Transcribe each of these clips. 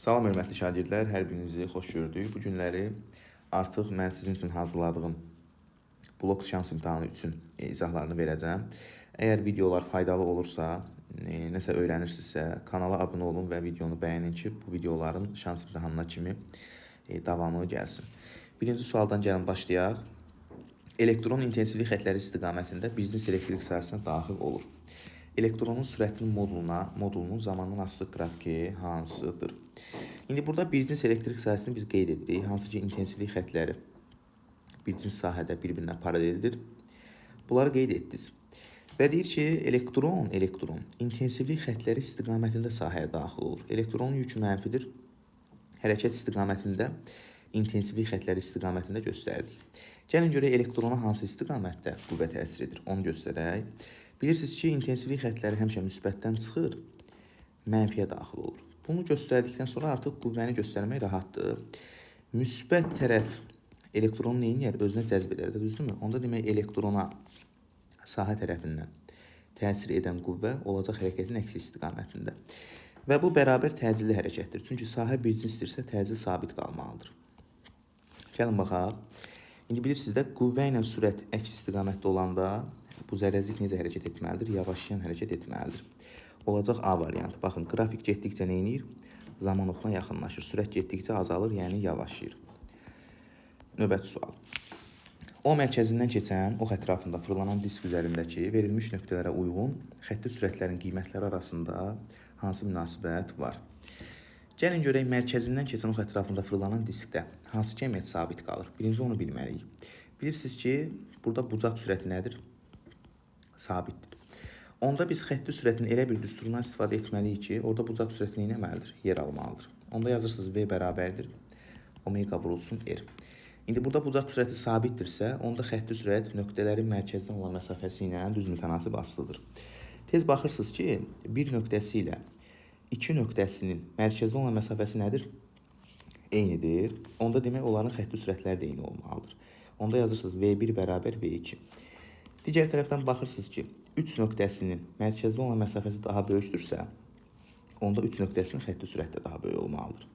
Salam hörmətli şagirdlər, hər birinizi xoş gördük. Bu günləri artıq mən sizin üçün hazırladığım blok şans imtahanı üçün izahlarını verəcəm. Əgər videolar faydalı olursa, nəsə öyrənirsinizsə, kanala abunə olun və videonu bəyənin ki, bu videoların şans imtahanına kimi davamı gəlsin. Birinci sualdan gəlin başlayaq. Elektron intensivlik xətləri istiqamətində biznes elektrik sahəsinə daxil olur. Elektronun sürətinin modulunun zamandan asılı qrafiki hansıdır? İndi burada biznes elektrik sahəsini biz qeyd edirik. Hansı ki, intensivlik xətləri biznes sahədə bir-birinə paraleldir. Bunları qeyd etdiniz. Və deyir ki, elektron intensivlik xətləri istiqamətində sahəyə daxil olur. Elektronun yükü mənfidir. Hərəkət istiqamətində intensivlik xətləri istiqamətində göstərdik. Gəlin görək elektrona hansı istiqamətdə qüvvə təsir edir, onu göstərək. Bilirsiniz ki, intensivlik xətləri həmişə müsbətdən çıxır, mənfiyə daxil olur. Bunu göstərdikdən sonra artıq qüvvəni göstərmək rahatdır. Müsbət tərəf elektronu neyinər? Özünə cəzb edər, düzdürmü? Onda demək elektrona sahə tərəfindən təsir edən qüvvə olacaq hərəkətin əksi istiqamətində. Və bu bərabər təcilli hərəkətdir. Çünki sahə bircinizdirsə təcil sabit qalmalıdır. Gəlin baxaq. İndi bilirsiniz də qüvvə ilə sürət əks istiqamətdə olanda bu zərrəcik necə hərəkət etməlidir? Yavaşlayan hərəkət etməlidir. Olacaq A variantı. Baxın, qrafik getdikcə nə edir? Zaman oxuna yaxınlaşır. Sürət getdikcə azalır, yəni yavaşlayır. Növbəti sual. O mərkəzindən keçən, ox ətrafında fırlanan disk üzərindəki verilmiş nöqtələrə uyğun xətti sürətlərin qiymətləri arasında hansı münasibət var? Gəlin görək, mərkəzindən keçən ox ətrafında fırlanan diskdə hansı kəmiyyət sabit qalır? Birinci onu bilməliyik. Bilirsiniz ki, burada bucaq sürəti nədir? Sabitdir. Onda biz xətti sürətin elə bir düsturundan istifadə etməliyik ki, orada bucaq sürəti nəməlidir? Yer almalıdır. Onda yazırsınız V bərabərdir, omega vurulsun R. İndi burada bucaq sürəti sabitdirsə, onda xətti sürət nöqtələrin mərkəzdən olan məsafəsi ilə düz mütənasib asılıdır. Tez baxırsınız ki, bir nöqtəsi ilə iki nöqtəsinin mərkəzdə olan məsafəsi nədir? Eynidir. Onda demək, onların xətti sürətləri də eyni olmalıdır. Onda yazırsınız V1 bərabər V2. Digər tərəfdən baxırsınız ki, 3 nöqtəsinin mərkəzdə olan məsafəsi daha böyükdürsə, onda 3 nöqtəsinin xətti sürəti də daha böyük olmalıdır.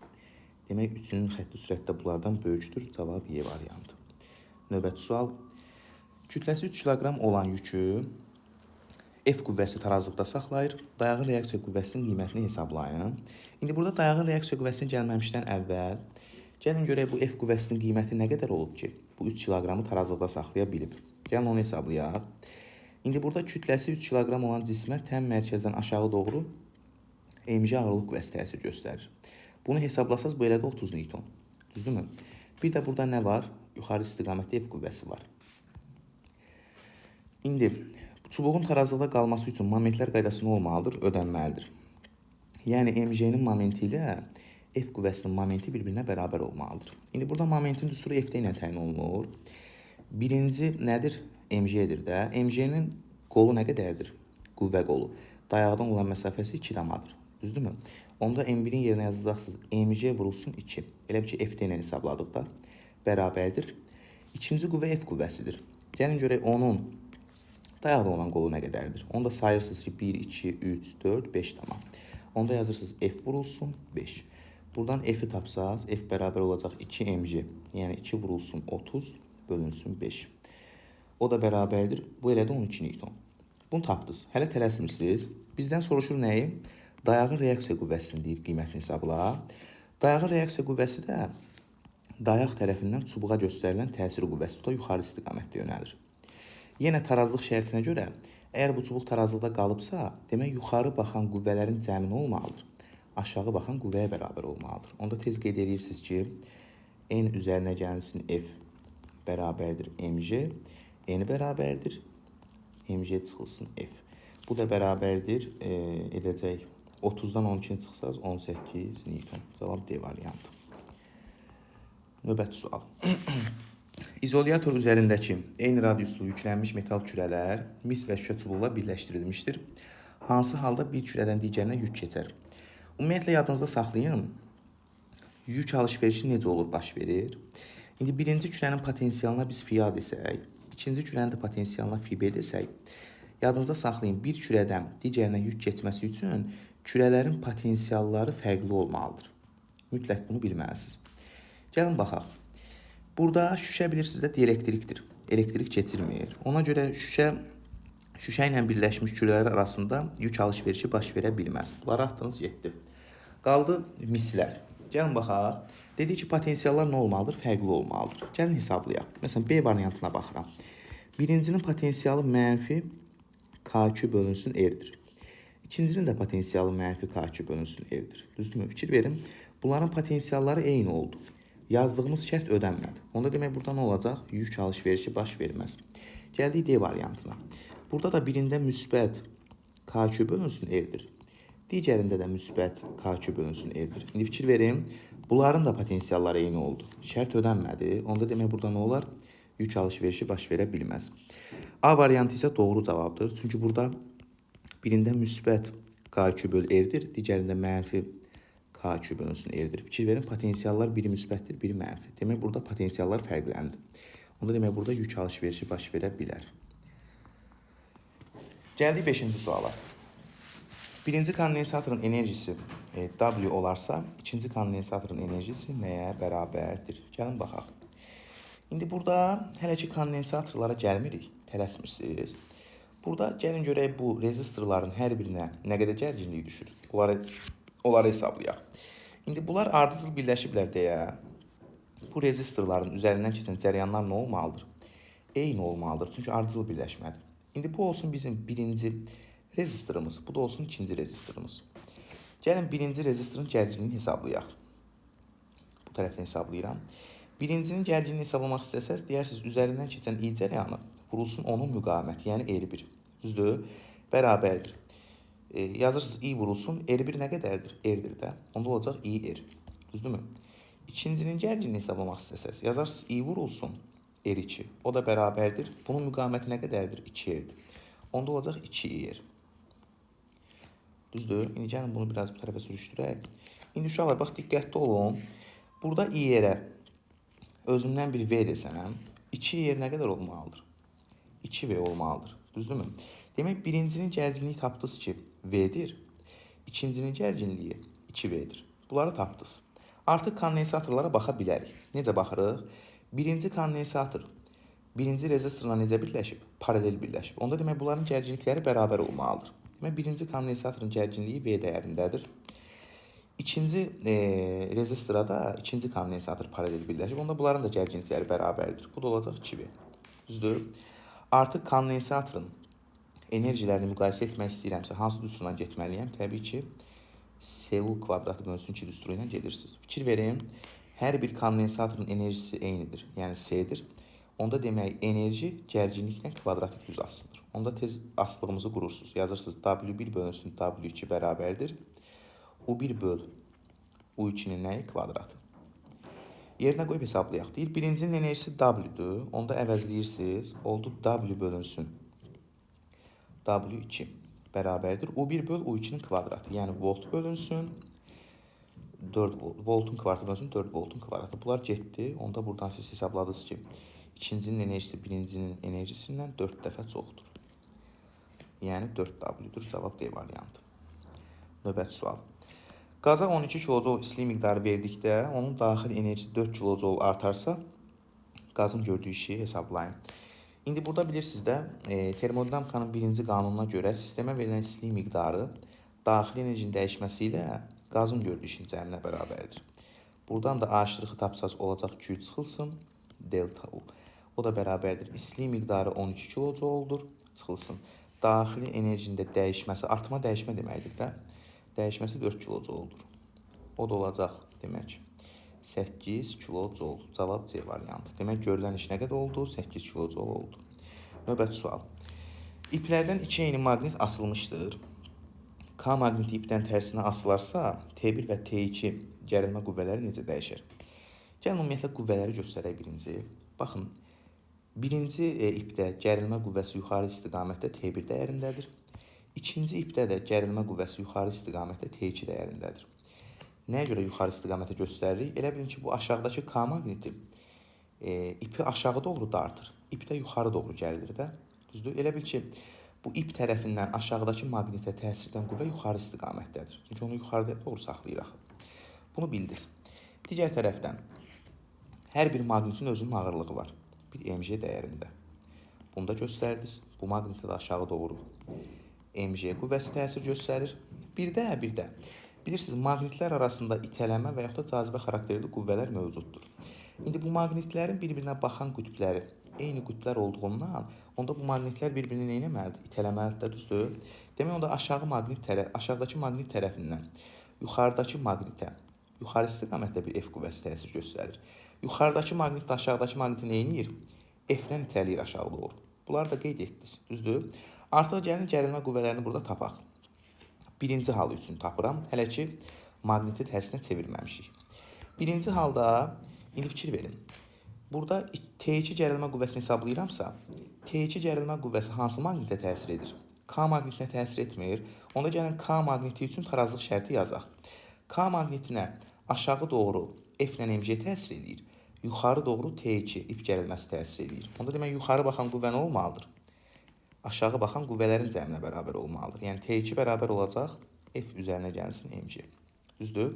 Demək, 3-ünün xətti sürəti də bunlardan böyükdür. Cavab Y variantı. Növbəti sual. Kütləsi 3 kiloqram olan yükü F qüvvəsi tarazlıqda saxlayır. Dayağın reaksiya qüvvəsinin qiymətini hesablayın. İndi burada dayağın reaksiya qüvvəsini gəlməmişdən əvvəl gəlin görək bu F qüvvəsinin qiyməti nə qədər olub ki, bu 3 kiloqramı tarazlıqda saxlaya bilib. Gəlin onu hesablayaq. İndi burada kütləsi 3 kiloqram olan cismə təm mərkəzdən aşağı doğru mg ağırlıq qüvvəsi təsir göstərir. Bunu hesablasaz bu elədə 30 Newton. Düzdürmü? Bir də burada nə var? Yuxarı istiqamətdə F qüvvəsi var. İndi çubuğun tarazlıqda qalması üçün momentlər qaydası nə olmalıdır? Ödənməlidir. Yəni mg'nin momenti ilə F qüvvəsinin momenti bir-birinə bərabər olmalıdır. İndi burada momentin düsturu F-də ilə təyin olunur. Birinci nədir? Mg'dir də. Mg'nin qolu nə qədərdir? Qüvvə qolu. Dayaqdan olan məsafəsi 2 damadır. Düzdürmü? Onda M1-in yerinə yazacaqsınız. Mg vurulsun 2. Elə bir ki, F-də ilə hesabladıqda bərabərdir. İkinci qüvvə F qüvvəsidir. Gəlin görək onun dayaqda olan qolu nə qədərdir? Onda sayırsınız ki, 1, 2, 3, 4, 5 tamam. Onda yazırsınız F vurulsun 5. Buradan F'i tapsaz, F bərabər olacaq 2 mg. Yəni 2 vurulsun 30 bölünsün 5. O da bərabərdir. Bu elə də 12 Newton. Bunu tapdınız. Hələ tələsmirsiniz. Bizdən soruşur nəyi? Dayağın reaksiya qüvvəsini deyib qiymətini hesabla. Dayağın reaksiya qüvvəsi də dayaq tərəfindən çubuğa göstərilən təsir qüvvəsi da yuxarı istiqamətdə yönəlir. Yenə tarazlıq şərtinə görə, əgər bu çubuq tarazlıqda qalıbsa, demək yuxarı baxan qüvvələrin cəmi nə olmalıdır? Aşağı baxan qüvvəyə bərabər olmalıdır. Onda tez qeyd edirsiniz ki, N üzərinə gəlsin F bərabərdir mg, N bərabərdir, mg çıxılsın F. Bu da bərabərdir, edəcək 30-dan 12-ni çıxsaz 18 Newton. Cavab D variantı. Növbəti sual. İzolyator üzərindəki eyni radiuslu yüklənmiş metal kürələr mis və şüşə çubuqla birləşdirilmişdir. Hansı halda bir kürədən digərinə yük keçər? Ümumiyyətlə, yadınızda saxlayın, yük alışverişi necə olur, baş verir? İndi birinci kürənin potensialına biz FA desək, ikinci kürənin də potensialına FB desək, yadınızda saxlayın, bir kürədən digərinə yük keçməsi üçün kürələrin potensialları fərqli olmalıdır. Mütləq bunu bilməlisiniz. Gəlin baxaq. Burada şüşə bilirsiniz də dielektrikdir. Elektrik keçirmir. Ona görə şüşə ilə birləşmiş külələr arasında yük alış-verişi baş verə bilməz. Bunları atdınız, getdi. Qaldı mislər. Gəlin baxaq. Dedik ki, potensiallar nə olmalıdır? Fərqli olmalıdır. Gəlin hesablayaq. Məsələn, B variantına baxıram. Birincinin potensialı mənfi K2 bölünsün R-dir. İkincinin də potensialı mənfi K2 bölünsün R-dir. Düzdürmü? Fikir verin. Bunların potensialları eyni oldu. Yazdığımız şərt ödənmədi. Onda demək burada nə olacaq? Yük alış-verişi baş verməz. Gəldik D variantına. Burada da birində müsbət K2 bölünsün R-dir. Digərində də müsbət K2 bölünsün R-dir. İndi fikir verin. Bunların da potensialları eyni oldu. Şərt ödənmədi. Onda demək burada nə olar? Yük alış-verişi baş verə bilməz. A variantı isə doğru cavabdır. Çünki burada birində müsbət K2 böl R-dir, digərində mənfi K2 bölünsün R-dir. Fikir verin, potensiallar biri müsbətdir, biri mənfi. Demək burada potensiallar fərqləndi. Onda demək burada yük alış-verişi baş verə bilər. Gəldik 5-ci suala. Birinci kondensatorun enerjisi W olarsa, ikinci kondensatorun enerjisi nəyə bərabərdir? Gəlin baxaq. İndi burada hələ ki kondensatorlara gəlmirik, tələsmirsiniz. Burada gəlin görək bu rezistorların hər birinə nə qədər gərginlik düşür. Onları hesablayaq. İndi bunlar ardıcıl birləşiblər deyə bu rezistorların üzərindən keçən cəryanlar nə olmalıdır? Eyni olmalıdır, çünki ardıcıl birləşmədir. İndi bu olsun bizim birinci rezistorumuz, bu da olsun ikinci rezistorumuz. Gəlin birinci rezistorun gərginliyini hesablayaq. Bu tərəfdən hesablayıram. Birincinin gərginliyini hesablamaq istəsəz, deyərsiniz üzərindən keçən I cəryanı vurulsun onun müqaməti, yəni R1. Düzdür? Bərabərdir. Yazırsınız I vurulsun, R1 nə qədərdir? R-dir də. Onda olacaq IR. Düzdürmü? İkincinin gərginliyini hesablamaq istəsəz, yazarsınız I vurulsun, R2. O da bərabərdir. Bunun müqaməti nə qədərdir? 2R-dir. Onda olacaq 2IR. Düzdür? İndi gəlin bunu biraz bu tərəfə sürüşdürək. İndi uşaqlar, bax, diqqətli olun. Burada IR-ə özümdən bir V desəm, 2IR nə qədər olmalıdır? 2V olmalıdır. Düzdürmü? Demək, birincinin gərginliyi tapdınız ki, V-dir. İkincinin gərginliyi 2V-dir. Bunları tapdınız. Artıq kondensatorlara baxa bilərik. Necə baxırıq? Birinci kondensator birinci rezistorla necə birləşib? Paralel birləşib. Onda demək, bunların gərginlikləri bərabər olmalıdır. Demək, birinci kondensatorun gərginliyi V dəyərindədir. İkinci rezistora da ikinci kondensator paralel birləşib. Onda bunların da gərginlikləri bərabərdir. Bu da olacaq 2V. Düzdür? Artıq kondensatorun enerjilərini müqayisə etmək istəyirəmsə, hansı düsturla getməliyəm? Təbii ki, SU kvadratı bölünsün 2 düsturu ilə gedirsiniz. Fikir verin, hər bir kondensatorun enerjisi eynidir, yəni S-dir. Onda demək, enerji gərginliklə kvadratik düz asılır. Onda tez asılığımızı qurursunuz. Yazırsınız, W1 bölünsün W2 bərabərdir. U1 böl U2-nin nəyi? Kvadratı. Yerinə qoyub hesablayaq. Deyir, birincinin enerjisi W-dur. Onda əvəzləyirsiniz. Oldu W bölünsün W2 bərabərdir. U1 böl U2-nin kvadratı. Yəni volt bölünsün 4 volt. Voltun kvadratı bölünsün 4 voltun kvadratı. Bunlar getdi. Onda buradan siz hesabladınız ki, ikincinin enerjisi birincinin enerjisindən 4 dəfə çoxdur. Yəni 4W-dur. Cavab D variantı. Növbəti sual. Qaza 12 kJ istilik miqdarı verdikdə, onun daxil enerjisi 4 kJ artarsa, qazın gördüyü işi hesablayın. İndi burada bilirsiniz də, termodinamikanın birinci qanununa görə sistemə verilən istilik miqdarı daxili enerjinin dəyişməsi ilə qazın gördüyü işin cəminə bərabərdir. Buradan da aşırıqı tapsaz olacaq Q çıxılsın, delta U. O da bərabərdir. İstilik miqdarı 12 kJ-dur, çıxılsın. Daxili enerjinin dəyişməsi, artma dəyişmə deməkdir də. Dəyişməsi 4 kJ-dur. O da olacaq demək 8 kJ. Cavab C variantı. Demək, görülən iş nə qədər oldu? 8 kJ oldu. Növbəti sual. İplərdən iki eyni maqnit asılmışdır. K maqniti ipdən tərsinə asılarsa, T1 və T2 gərilmə qüvvələri necə dəyişir? Gəlin, ümumiyyətlə qüvvələri göstərək birinci. Baxın, birinci ipdə gərilmə qüvvəsi yuxarı istiqamətdə T1 dəyərindədir. İkinci ipdə də gərilmə qüvvəsi yuxarı istiqamətdə T2 dəyərindədir. Nəyə görə yuxarı istiqamətə göstəririk? Elə bilin ki, bu aşağıdakı K maqniti ipi aşağı doğru dartır. İp də yuxarı doğru gəlilir də. Düzdür? Elə bil ki, bu ip tərəfindən aşağıdakı maqnitə təsirdən qüvvə yuxarı istiqamətdədir. Çünki onu yuxarıda doğru saxlayırıq. Bunu bildiniz. Digər tərəfdən hər bir maqnitin özünün ağırlığı var. Bir mg dəyərində. Bunu da göstərdiniz. Bu maqnitə də aşağı doğru mg qüvvəsi təsir göstərir. Bir də bilirsiniz, maqnitlər arasında itələmə və yaxud da cazibə xarakterli qüvvələr mövcuddur. İndi bu maqnitlərin bir-birinə baxan qütbləri eyni qütblər olduğundan, onda bu maqnitlər bir-birini nə etməlidir? İtələməlidir, düzdür? Demək, onda aşağıdakı maqnit tərəfindən yuxarıdakı maqnitə, yuxarı istiqamətdə bir F qüvvəsi təsir göstərir. Yuxarıdakı maqnit də aşağıdakı maqniti nə edir? F-dən itələyir aşağı doğru. Bunları da qeyd etdiniz, düzdür? Artıq gəlin gərilmə qüvvələrini burada tapaq. Birinci halı üçün tapıram. Hələ ki, maqniti tərsinə çevirməmişik. Birinci halda, indi fikir verin. Burada T2 gərilmə qüvvəsini hesablayıramsa, T2 gərilmə qüvvəsi hansı maqnitə təsir edir? K maqnitinə təsir etmir. Onda gəlin K maqniti üçün tarazlıq şərti yazaq. K maqnitinə aşağı doğru F-lə mg təsir edir. Yuxarı doğru T2 ip gərilməsi təsir edir. Onda demək, yuxarı baxan qüvvə nə olmalıdır? Aşağı baxan qüvvələrin cəminə bərabər olmalıdır. Yəni T2 bərabər olacaq, F üzərinə gəlsin mg. Düzdür?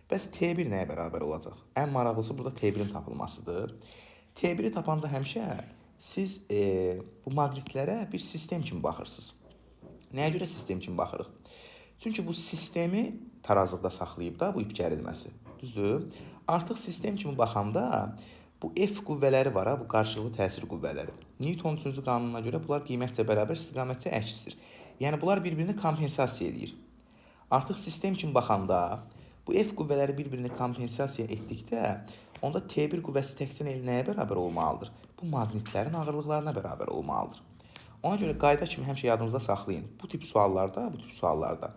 Bəs T1 nəyə bərabər olacaq? Ən maraqlısı burada T1-in tapılmasıdır. T1-i tapanda həmişə siz bu maqnitlərə bir sistem kimi baxırsınız. Nəyə görə sistem kimi baxırıq? Çünki bu sistemi tarazlıqda saxlayıb da bu ip gərilməsi. Düzdür? Artıq sistem kimi baxanda bu F qüvvələri var, bu qarşılıqlı təsir qüvvələri. Newton 3-cü qanununa görə bunlar qiymətcə bərabər, istiqamətcə əksdir. Yəni bunlar bir-birini kompensasiya edir. Artıq sistem kimi baxanda bu F qüvvələri bir-birini kompensasiya etdikdə, onda T1 qüvvəsi təkcə nəyə bərabər olmalıdır? Bu maqnitlərin ağırlıqlarına bərabər olmalıdır. Ona görə qayda kimi həmişə yadınızda saxlayın. Bu tip suallarda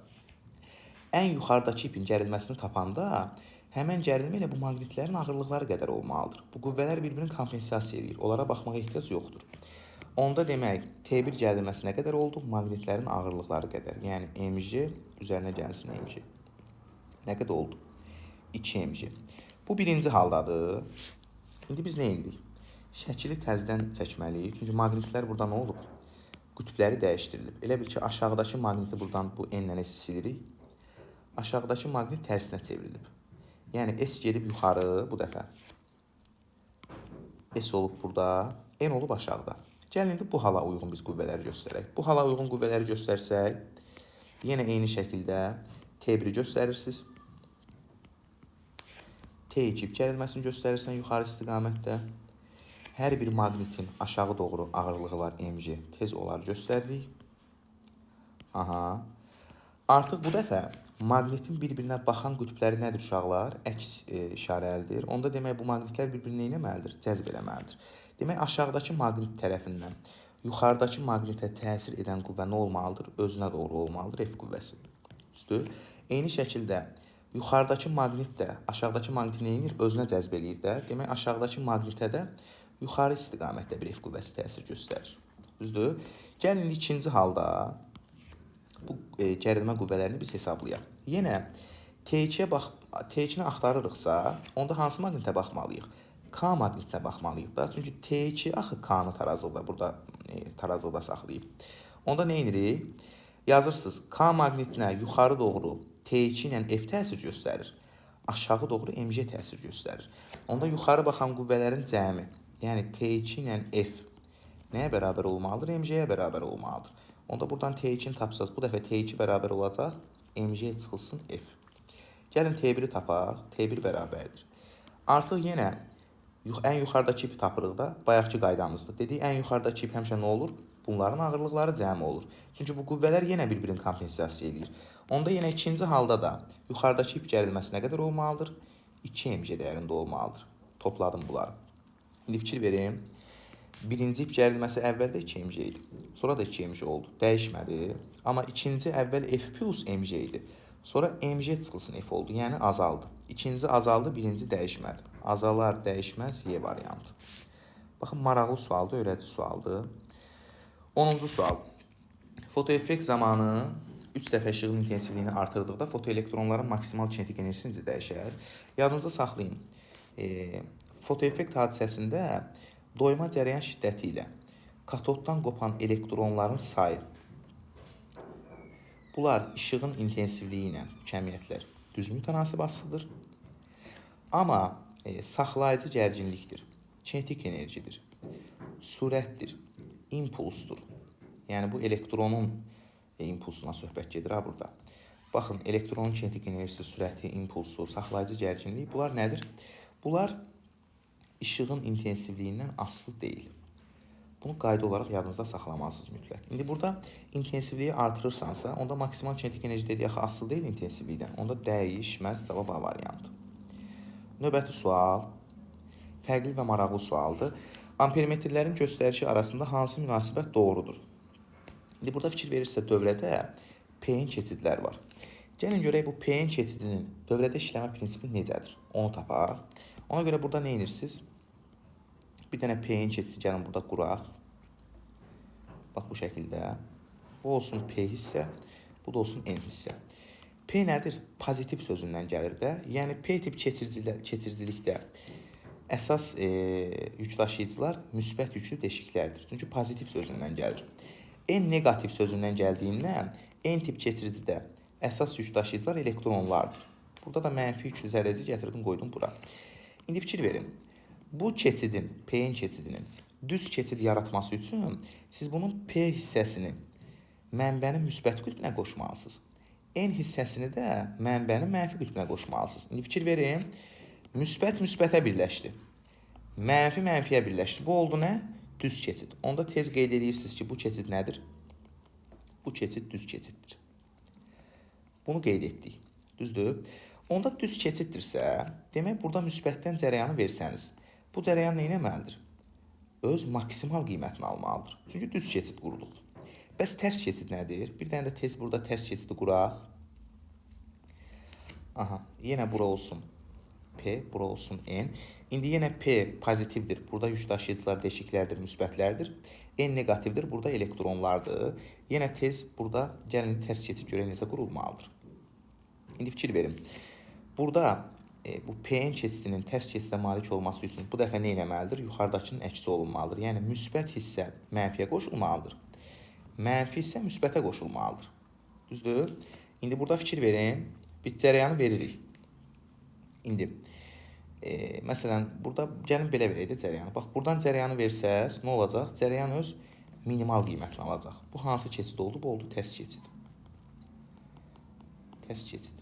ən yuxarıdakı ipin gərilməsini tapanda həmən gərilmə ilə bu maqnitlərin ağırlıqları qədər olmalıdır. Bu qüvvələr bir-birini kompensasiya edir. Onlara baxmağa ehtiyac yoxdur. Onda demək, T1 gərilməsi nə qədər oldu? Maqnitlərin ağırlıqları qədər. Yəni mg üzərinə gəlsin mg. Nə qədər oldu? 2 mg. Bu birinci haldadır. İndi biz nə edirik? Şəkili təzədən çəkməliyik. Çünki maqnitlər burada nə olub? Qütbləri dəyişdirilib. Elə bil ki, aşağıdakı maqniti buradan bu n-lə silirik. Aşağıdakı maqnit tərsinə çevrilib. Yəni S gedib yuxarı bu dəfə. S olub burada, N olub aşağıda. Gəlin indi bu hala uyğun biz qüvvələri göstərək. Bu hala uyğun qüvvələri göstərsək, yenə eyni şəkildə T1-i göstərirsiniz. T2 gərilməsini göstərirsən yuxarı istiqamətdə. Hər bir maqnitin aşağı doğru ağırlığı var mg. Tez olar göstəririk. Aha. Artıq bu dəfə maqnitin bir-birinə baxan qütbləri nədir uşaqlar? Əks işarəlidir. Onda demək, bu maqnitlər bir-birini eləməlidir? Cəzb eləməlidir. Demək, aşağıdakı maqnit tərəfindən yuxarıdakı maqnitə təsir edən qüvvə nə olmalıdır? Özünə doğru olmalıdır, F qüvvəsi. Düzdür? Eyni şəkildə yuxarıdakı maqnit də aşağıdakı maqniti nə edir? Özünə cəzb eləyir də. Demək, aşağıdakı maqnitə də yuxarı istiqamətdə bir F qüvvəsi təsir göstərir. Düzdür? Gəlin ikinci halda bu gərilmə qüvvələrini biz hesablayaq. Yenə T2-ni axtarırıqsa, onda hansı maqnitə baxmalıyıq? K maqnitinə baxmalıyıq da. Çünki T2 axı K-nı tarazlıqda burada tarazlıqda saxlayıb. Onda nə edirik? Yazırsınız, K maqnitinə yuxarı doğru T2 ilə F təsir göstərir. Aşağı doğru mg təsir göstərir. Onda yuxarı baxan qüvvələrin cəmi, yəni T2 ilə F nəyə bərabər olmalıdır? Mg-yə bərabər olmalıdır. Onda buradan T2-ni tapsaq, bu dəfə T2 bərabər olacaq, mg çıxılsın F. Gəlin T1-i tapaq, T1 bərabərdir. Artıq yenə ən yuxarıdakı ipi tapırıq da, bayaqki qaydamızda. Dedik, ən yuxarıdakı ip həmişə nə olur? Bunların ağırlıqları cəmi olur. Çünki bu qüvvələr yenə bir-birini kompensasiya edir. Onda yenə ikinci halda da yuxarıdakı ip gərilməsi nə qədər olmalıdır? 2 mg dəyərində olmalıdır. Topladım bunları. İndi fikir verin. Birinci ip gərilməsi əvvəldə 2 mg idi. Sonra da 2 mg oldu. Dəyişmədi. Amma ikinci əvvəl F plus mg idi. Sonra mg çıxılsın F oldu. Yəni azaldı. İkinci azaldı, birinci dəyişmədi. Azalar, dəyişməz, Y variantı. Baxın, maraqlı sualdır, öyrədici sualdır. 10-cu sual. Fotoeffekt zamanı 3 dəfə işığın intensivliyini artırdıqda fotoelektronların maksimal kinetik enerjisi dəyişər. Yadınızda saxlayın. Fotoeffekt hadisəsində doyma cərəyan şiddəti ilə katoddan qopan elektronların sayı, bunlar işığın intensivliyi ilə cəmiyyətlər düz mütənasib asılıdır. Amma saxlayıcı gərginlikdir, kinetik enerjidir, sürətdir, impulsdur. Yəni bu elektronun impulsuna söhbət gedir ha burada. Baxın, elektronun kinetik enerjisi, sürəti, impulsu, saxlayıcı gərginliyi bunlar nədir? Bunlar işığın intensivliyindən asılı deyil. Bunu qayda olaraq yadınızda saxlamalısınız mütləq. İndi burada intensivliyi artırırsansa, onda maksimal kinetik enerji dediyi axı asılı deyil intensivlikdən. Onda dəyişməz, cavab A variantı. Növbəti sual fərqli və maraqlı sualdır. Ampermetrlərin göstərişi arasında hansı münasibət doğrudur? İndi burada fikir verirsə dövrədə P-in keçidlər var. Gəlin görək bu P-in keçidinin dövrədə işləmə prinsipi necədir? Onu tapaq. Ona görə burada nə edirsiniz? Bir dənə P-in keçidi gəlin burada quraq. Bax bu şəkildə. Bu olsun P hissə, bu da olsun N hissə. P nədir? Pozitiv sözündən gəlir də. Yəni P tip keçiricilikdə əsas yük daşıyıcılar müsbət yüklü deşiklərdir. Çünki pozitiv sözündən gəlir. N negativ sözündən gəldiyindən N tip keçiricidə əsas yük daşıyıcılar elektronlardır. Burada da mənfi yüklü zərrəci gətirdim, qoydum bura. İndi fikir verin. Bu keçidin, P-in keçidinin düz keçid yaratması üçün siz bunun P hissəsini mənbənin müsbət qütbünə qoşmalısınız. N hissəsini də mənbənin mənfi qütbünə qoşmalısınız. İndi fikir verin. Müsbət müsbətə birləşdi. Mənfi mənfiyə birləşdi. Bu oldu nə? Düz keçid. Onda tez qeyd edirsiniz ki, bu keçid nədir? Bu keçid düz keçiddir. Bunu qeyd etdik. Düzdür? Onda düz keçiddirsə, demək burada müsbətdən cərəyanı versəniz, bu cərəyan nə etməlidir? Öz maksimal qiymətini almalıdır. Çünki düz keçid qurduq. Bəs tərs keçid nədir? Bir dənə də tez burada tərs keçidi quraq. Aha, yenə bura olsun P, bura olsun N. İndi yenə P pozitivdir. Burada yük daşıyıcılar deşiklərdir, müsbətlərdir. N negativdir. Burada elektronlardır. Yenə tez burada gəlin tərs keçid görək necə qurulmalıdır. İndi fikir verin. Burada bu P-in keçidinin tərs keçidə malik olması üçün bu dəfə nə etməlidir? Yuxarıdakının əksi olunmalıdır. Yəni müsbət hissə mənfiyə qoşulmalıdır. Mənfi isə müsbətə qoşulmalıdır. Düzdür? İndi burada fikir verin. Biz cərəyanı veririk. İndi məsələn burada gəlin belə verək də cərəyanı. Bax buradan cərəyanı versəz nə olacaq? Cərəyan öz minimal qiymətini alacaq. Bu hansı keçid oldu? Bu oldu tərs keçid. Tərs keçid.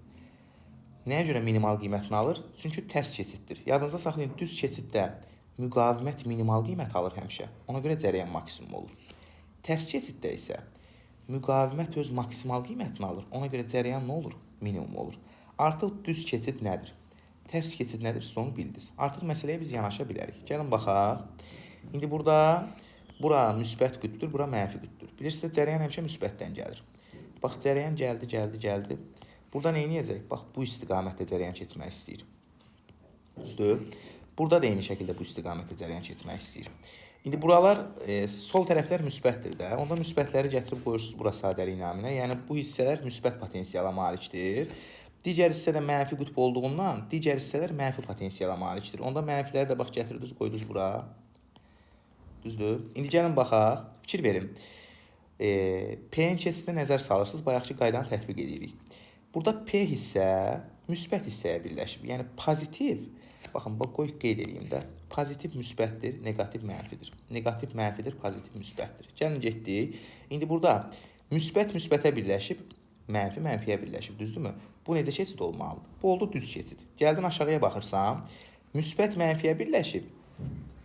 Nəyə görə minimal qiymətini alır? Çünki tərs keçiddir. Yadınızda saxlayın, düz keçiddə müqavimət minimal qiymət alır həmişə. Ona görə cərəyan maksimum olur. Tərs keçiddə isə müqavimət öz maksimal qiymətini alır. Ona görə cərəyan nə olur? Minimum olur. Artıq düz keçid nədir? Tərs keçid nədir? Siz onu bildiniz. Artıq məsələyə biz yanaşa bilərik. Gəlin baxaq. İndi burada bura müsbət qütbdür, bura mənfi qütbdür. Bilirsiniz, cərəyan həmişə müsbətdən gəlir. Bax, cərəyan gəldi. Burada nə edəcək? Bax, bu istiqamətdə cərəyan keçmək istəyir. Düzdür? Burada da eyni şəkildə bu istiqamətdə cərəyan keçmək istəyir. İndi buralar sol tərəflər müsbətdir də. Onda müsbətləri gətirib qoyursunuz bura sadəlik naminə. Yəni bu hissələr müsbət potensiala malikdir. Digər hissədə mənfi qütb olduğundan digər hissələr mənfi potensiala malikdir. Onda mənfiləri də bax gətirdiniz, qoydunuz bura. Düzdür? İndi gəlin baxaq, fikir verin. P-in keçidinə nəzər salırsınız, bayaqki qaydanı tətbiq edirik. Burada P hissə müsbət hissəyə birləşib. Yəni pozitiv, baxın, qoy qeyd edeyim də. Pozitiv müsbətdir, negativ mənfidir. Negativ mənfidir, pozitiv müsbətdir. Gəlin getdik. İndi burada müsbət müsbətə birləşib, mənfi mənfiyə birləşib, düzdürmü? Bu necə keçid olmalıdır? Bu oldu düz keçid. Gəldin aşağıya baxırsam, müsbət mənfiyə birləşib,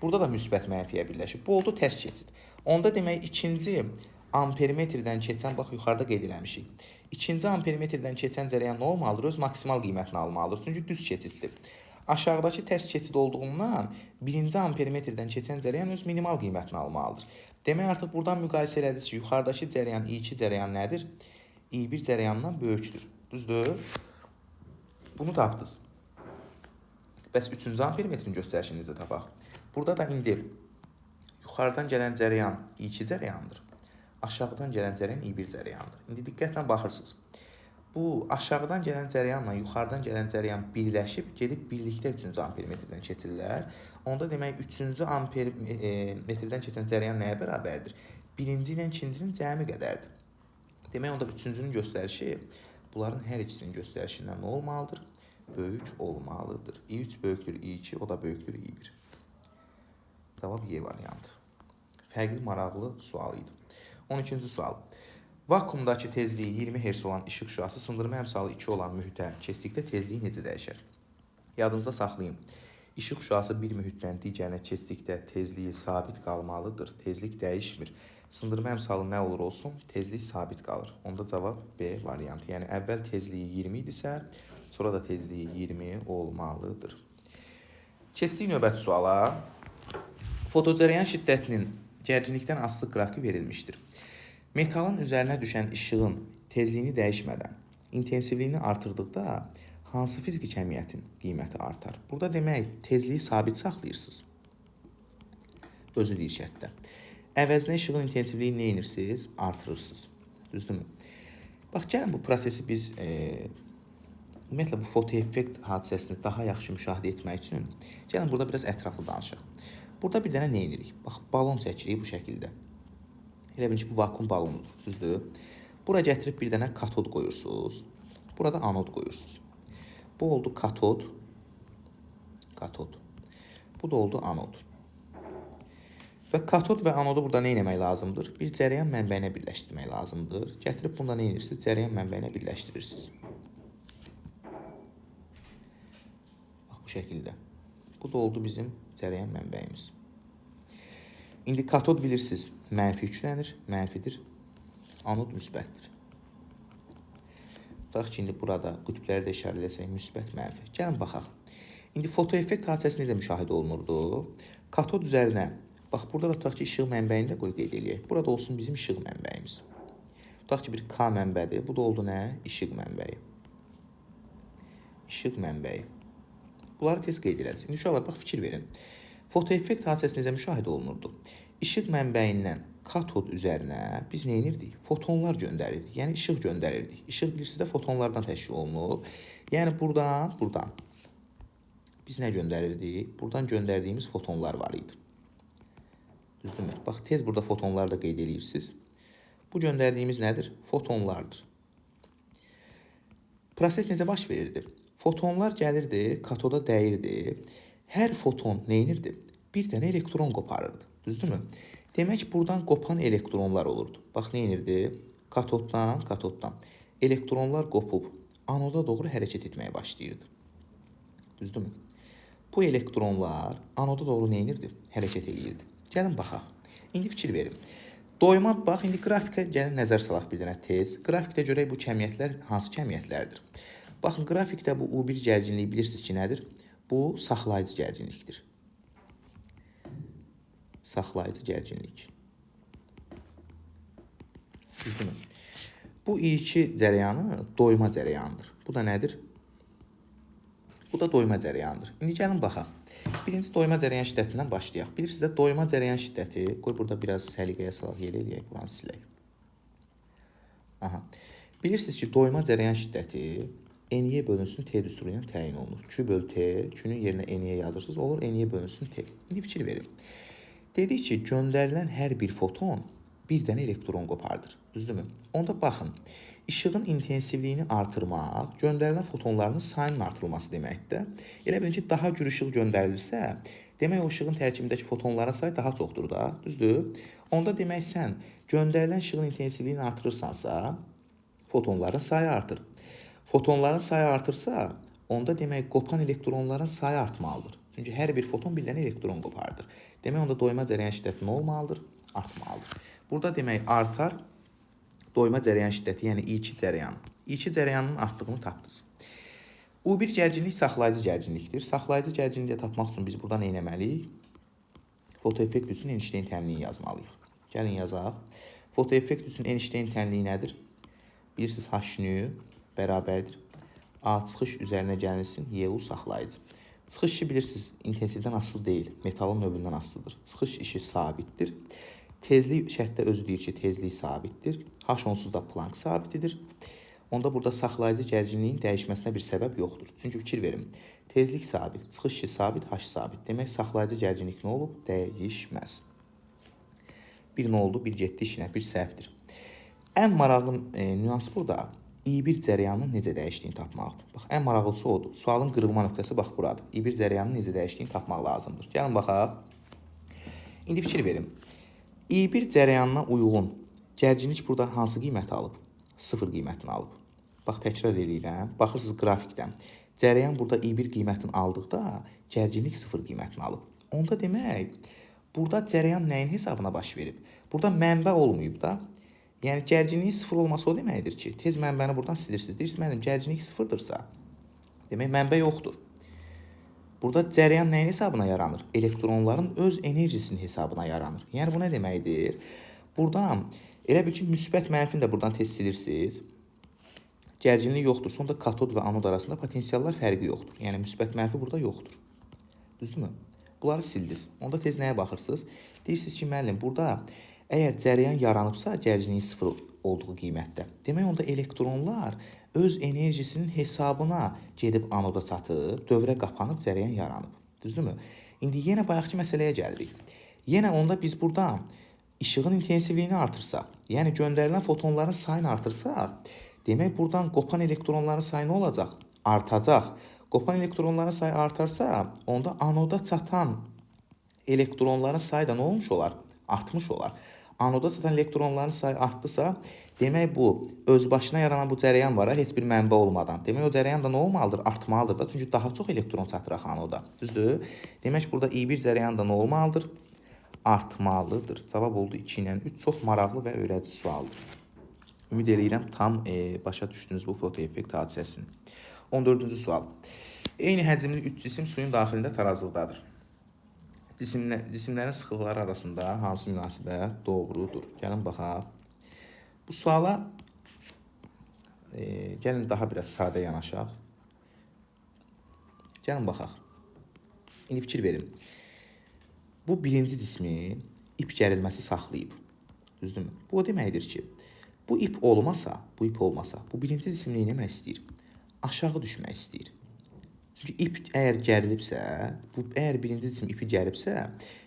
burada da müsbət mənfiyə birləşib. Bu oldu tərs keçid. Onda demək ikinci ampermetrdən keçən, bax yuxarıda qeyd eləmişik. İkinci ampermetrdən keçən cərəyan nə olmalıdır? Öz maksimal qiymətini almalıdır. Çünki düz keçiddir. Aşağıdakı tərs keçid olduğundan birinci ampermetrdən keçən cərəyan öz minimal qiymətini almalıdır. Demək artıq buradan müqayisə elədiniz ki, yuxarıdakı cərəyan I2 cərəyan nədir? I1 cərəyanından böyükdür. Düzdür? Bunu tapdınız. Bəs 3-cü ampermetrin göstərişini necə tapaq? Burada da indi yuxarıdan gələn cərəyan I2 cərəyandır. Aşağıdan gələn cərəyan I1 cərəyandır. İndi diqqətlə baxırsınız. Bu aşağıdan gələn cərəyanla yuxarıdan gələn cərəyan birləşib, gedib birlikdə 3-cü ampermetrdən keçirlər. Onda demək 3-cü ampermetrdən keçən cərəyan nəyə bərabərdir? Birinci ilə ikincinin cəmi qədərdir. Demək onda 3-cünün göstərişi bunların hər ikisinin göstərişindən nə olmalıdır? böyük olmalıdır. i3 böyükdür i2, o da böyükdür i1. Cavab Y variantı. Fərqli maraqlı sual idi. 12-ci sual. Vakuumdakı tezliyi 20 Hz olan işıq şüası sındırma əmsalı 2 olan mühitə keçdikdə tezliyi necə dəyişər? Yadınızda saxlayın. İşıq şüası bir mühitdən digərinə keçdikdə tezliyi sabit qalmalıdır. Tezlik dəyişmir. Sındırma əmsalı nə olur olsun, tezlik sabit qalır. Onda cavab B variantı. Yəni əvvəl tezliyi 20 idisə, sonra da tezliyi 20 olmalıdır. Keçdik növbəti suala. Fotocərəyan şiddətinin gərginlikdən asılı qrafiki verilmişdir. Metalın üzərinə düşən işığın tezliyini dəyişmədən intensivliyini artırdıqda hansı fiziki kəmiyyətin qiyməti artar? Burada demək, tezliyi sabit saxlayırsınız. Özü deyir şərtdə. Əvəzinə işığın intensivliyini nə edirsiniz? Artırırsınız. Düzdürmü? Bax, gəlin bu prosesi biz ümumiyyətlə bu fotoeffekt hadisəsini daha yaxşı müşahidə etmək üçün gəlin burada biraz ətraflı danışaq. Burada bir dənə nə edirik? Bax, balon çəkirik bu şəkildə. Elə bilin ki, bu vakuum balonudur. Düzdür? Bura gətirib bir dənə katod qoyursunuz. Burada anod qoyursunuz. Bu oldu katod. Katod. Bu da oldu anod. Və katod və anodu burada nə etmək lazımdır? Bir cərəyan mənbəyinə birləşdirmək lazımdır. Gətirib bunda nə edirsiniz? Cərəyan mənbəyinə birləşdirirsiniz. Bax, bu şəkildə. Bu da oldu bizim cərəyan mənbəyimiz. İndi katod bilirsiniz, mənfi yüklənir, mənfidir. Anod müsbətdir. Tutaq ki, indi burada qütbləri də işarə edəsək, müsbət, mənfi. Gəlin, baxaq. İndi fotoeffekt hadisəsi necə müşahidə olunurdu? Katod üzərinə, bax, burada da tutaq ki, işıq mənbəyini də qoy qeyd eləyək. Burada olsun bizim işıq mənbəyimiz. Tutaq ki, bir K mənbədir. Bu da oldu nə? İşıq mənbəyi. İşıq mənbəyi. Bunları tez qeyd edəcək. İndi uşaqlar, bax, fikir verin. Fotoeffekt hadisəsi necə müşahidə olunurdu? İşıq mənbəyindən katod üzərinə biz nə edirdik? Fotonlar göndərirdik. Yəni, işıq göndərirdik. İşıq bilirsiniz də fotonlardan təşkil olunur. Yəni, buradan biz nə göndərirdik? Buradan göndərdiyimiz fotonlar var idi. Düzdürmü? Bax, tez burada fotonları da qeyd edirsiniz. Bu göndərdiyimiz nədir? Fotonlardır. Proses necə baş verirdi? Fotonlar gəlirdi, katoda dəyirdi. Hər foton nə edirdi? Bir dənə elektron qoparırdı. Düzdürmü? Demək, buradan qopan elektronlar olurdu. Bax, nə edirdi? Katoddan. Elektronlar qopub anoda doğru hərəkət etməyə başlayırdı. Düzdürmü? Bu elektronlar anoda doğru nə edirdi? Hərəkət edirdi. Gəlin, baxaq. İndi fikir verin. Doyma, bax, indi qrafikə gəlin nəzər salaq bir dənə tez. Grafikdə görək bu kəmiyyətlər hansı kəmiyyətlərdir? Baxın, grafikdə bu U1 gərginliyi bilirsiniz ki, nədir? Bu saxlayıcı gərginlikdir. Saxlayıcı gərginlik. Düzdürmü? Bu I2 cərəyanı doyma cərəyanıdır. Bu da nədir? Bu da doyma cərəyanıdır. İndi gəlin baxaq. Birinci doyma cərəyan şiddətindən başlayaq. Bilirsiniz də doyma cərəyan şiddəti, qoy burada biraz səliqəyə salaq, yer eləyək, buranı silək. Aha. Bilirsiniz ki, doyma cərəyan şiddəti N-yə bölünsün T düsturu ilə təyin olunur. Q bölü T, Q-nün yerinə N-yə yazırsınız, olur N-yə bölünsün T. İndi fikir verin. Dedik ki, göndərilən hər bir foton bir dənə elektron qopardır. Düzdürmü? Onda baxın, işığın intensivliyini artırmaq, göndərilən fotonlarının sayının artırılması deməkdir. Elə bilin ki, daha gür işıq göndərilirsə, demək o işığın tərkibindəki fotonların sayı daha çoxdur da, düzdür? Onda demək sən göndərilən işığın intensivliyini artırırsansa, fotonların sayı artır. Fotonların sayı artırsa, onda demək qopan elektronların sayı artmalıdır. Çünki hər bir foton bir dənə elektron qopardır. Demək, onda doyma cərəyan şiddəti nə olmalıdır? Artmalıdır. Burada demək artar, doyma cərəyan şiddəti, yəni I2 cərəyanı. I2 cərəyanının artdığını tapdınız. U1 gərginlik saxlayıcı gərginlikdir. Saxlayıcı gərginliyi tapmaq üçün biz burada nə etməliyik? Fotoeffekt üçün Einstein tənliyi yazmalıyıq. Gəlin yazaq. Fotoeffekt üçün Einstein tənliyi nədir? Bilirsiniz, H-nü bərabərdir. A çıxış üzərinə gəlinsin, YU saxlayıcı. Çıxış işi bilirsiniz, intensivdən asılı deyil, metalın növündən asılıdır. Çıxış işi sabitdir. Tezlik şərtdə özü deyir ki, tezlik sabitdir. H onsuz da Planck sabitidir. Onda burada saxlayıcı gərginliyin dəyişməsinə bir səbəb yoxdur. Çünki fikir verin, tezlik sabit, çıxış işi sabit, H sabit. Demək, saxlayıcı gərginlik nə olub? Dəyişməz. Bir nə oldu? Bir getdi işinə, bir səhvdir. Ən maraqlı nüans burada. I1 cərəyanının necə dəyişdiyini tapmaqdır. Bax, ən maraqlısı odur. Sualın qırılma nöqtəsi bax buradır. I1 cərəyanının necə dəyişdiyini tapmaq lazımdır. Gəlin baxaq. İndi fikir verin. I1 cərəyanına uyğun gərginlik burada hansı qiyməti alıb? 0 qiymətini alıb. Bax, təkrar eləyirəm. Baxırsınız qrafikdən. Cərəyan burada I1 qiymətini aldıqda gərginlik 0 qiymətini alıb. Onda demək, burada cərəyan nəyin hesabına baş verib? Burada mənbə olmayıb da. Yəni gərginliyi 0 olması o deməkdir ki, tez mənbəni buradan silirsiniz. Deyirsiniz, mənim gərginlik 0-dırsa, demək mənbə yoxdur. Burada cərəyan nəyin hesabına yaranır? Elektronların öz enerjisinin hesabına yaranır. Yəni bu nə deməkdir? Buradan elə bil ki, müsbət mənfini də buradan tez silirsiniz. Gərginlik yoxdur. Sonda katod və anod arasında potensiallar fərqi yoxdur. Yəni müsbət mənfi burada yoxdur. Düzdürmü? Bunları sildiniz. Onda tez nəyə baxırsınız? Deyirsiniz ki, müəllim, burada əgər cərəyan yaranıbsa, gərginliyi 0 olduğu qiymətdə, demək onda elektronlar öz enerjisinin hesabına gedib anoda çatıb, dövrə qapanıb, cərəyan yaranıb. Düzdürmü? İndi yenə bayaqki məsələyə gəlirik. Yenə onda biz burada işığın intensivliyini artırsaq, yəni göndərilən fotonların sayını artırsaq, demək buradan qopan elektronların sayı nə olacaq? Artacaq. Qopan elektronların sayı artarsa, onda anoda çatan elektronların sayı da nə olmuş olar? Artmış olar. Anoda çatan elektronların sayı artdısa, demək bu öz başına yaranan bu cərəyan var, heç bir mənbə olmadan. Demək o cərəyan da nə olmalıdır? Artmalıdır da, çünki daha çox elektron çatıraq anoda. Düzdür? Demək burada I1 cərəyan da nə olmalıdır? Artmalıdır. Cavab oldu 2 ilə 3. Çox maraqlı və öyrədici sualdır. Ümid edirəm tam başa düşdünüz bu fotoeffekt hadisəsini. 14-cü sual. Eyni həcmli 3 cisim suyun daxilində tarazlıqdadır. Cisimlərin sıxlıqları arasında hansı münasibət doğrudur? Gəlin baxaq. Bu suala gəlin daha biraz sadə yanaşaq. Gəlin baxaq. İndi fikir verin. Bu birinci cismi ip gərilməsi saxlayıb. Düzdürmü? Bu o deməkdir ki, bu ip olmasa, bu birinci cisim nə etmək istəyir? Aşağı düşmək istəyir. Çünki ip əgər gərilibsə, əgər birinci cisim ipi gəribsə,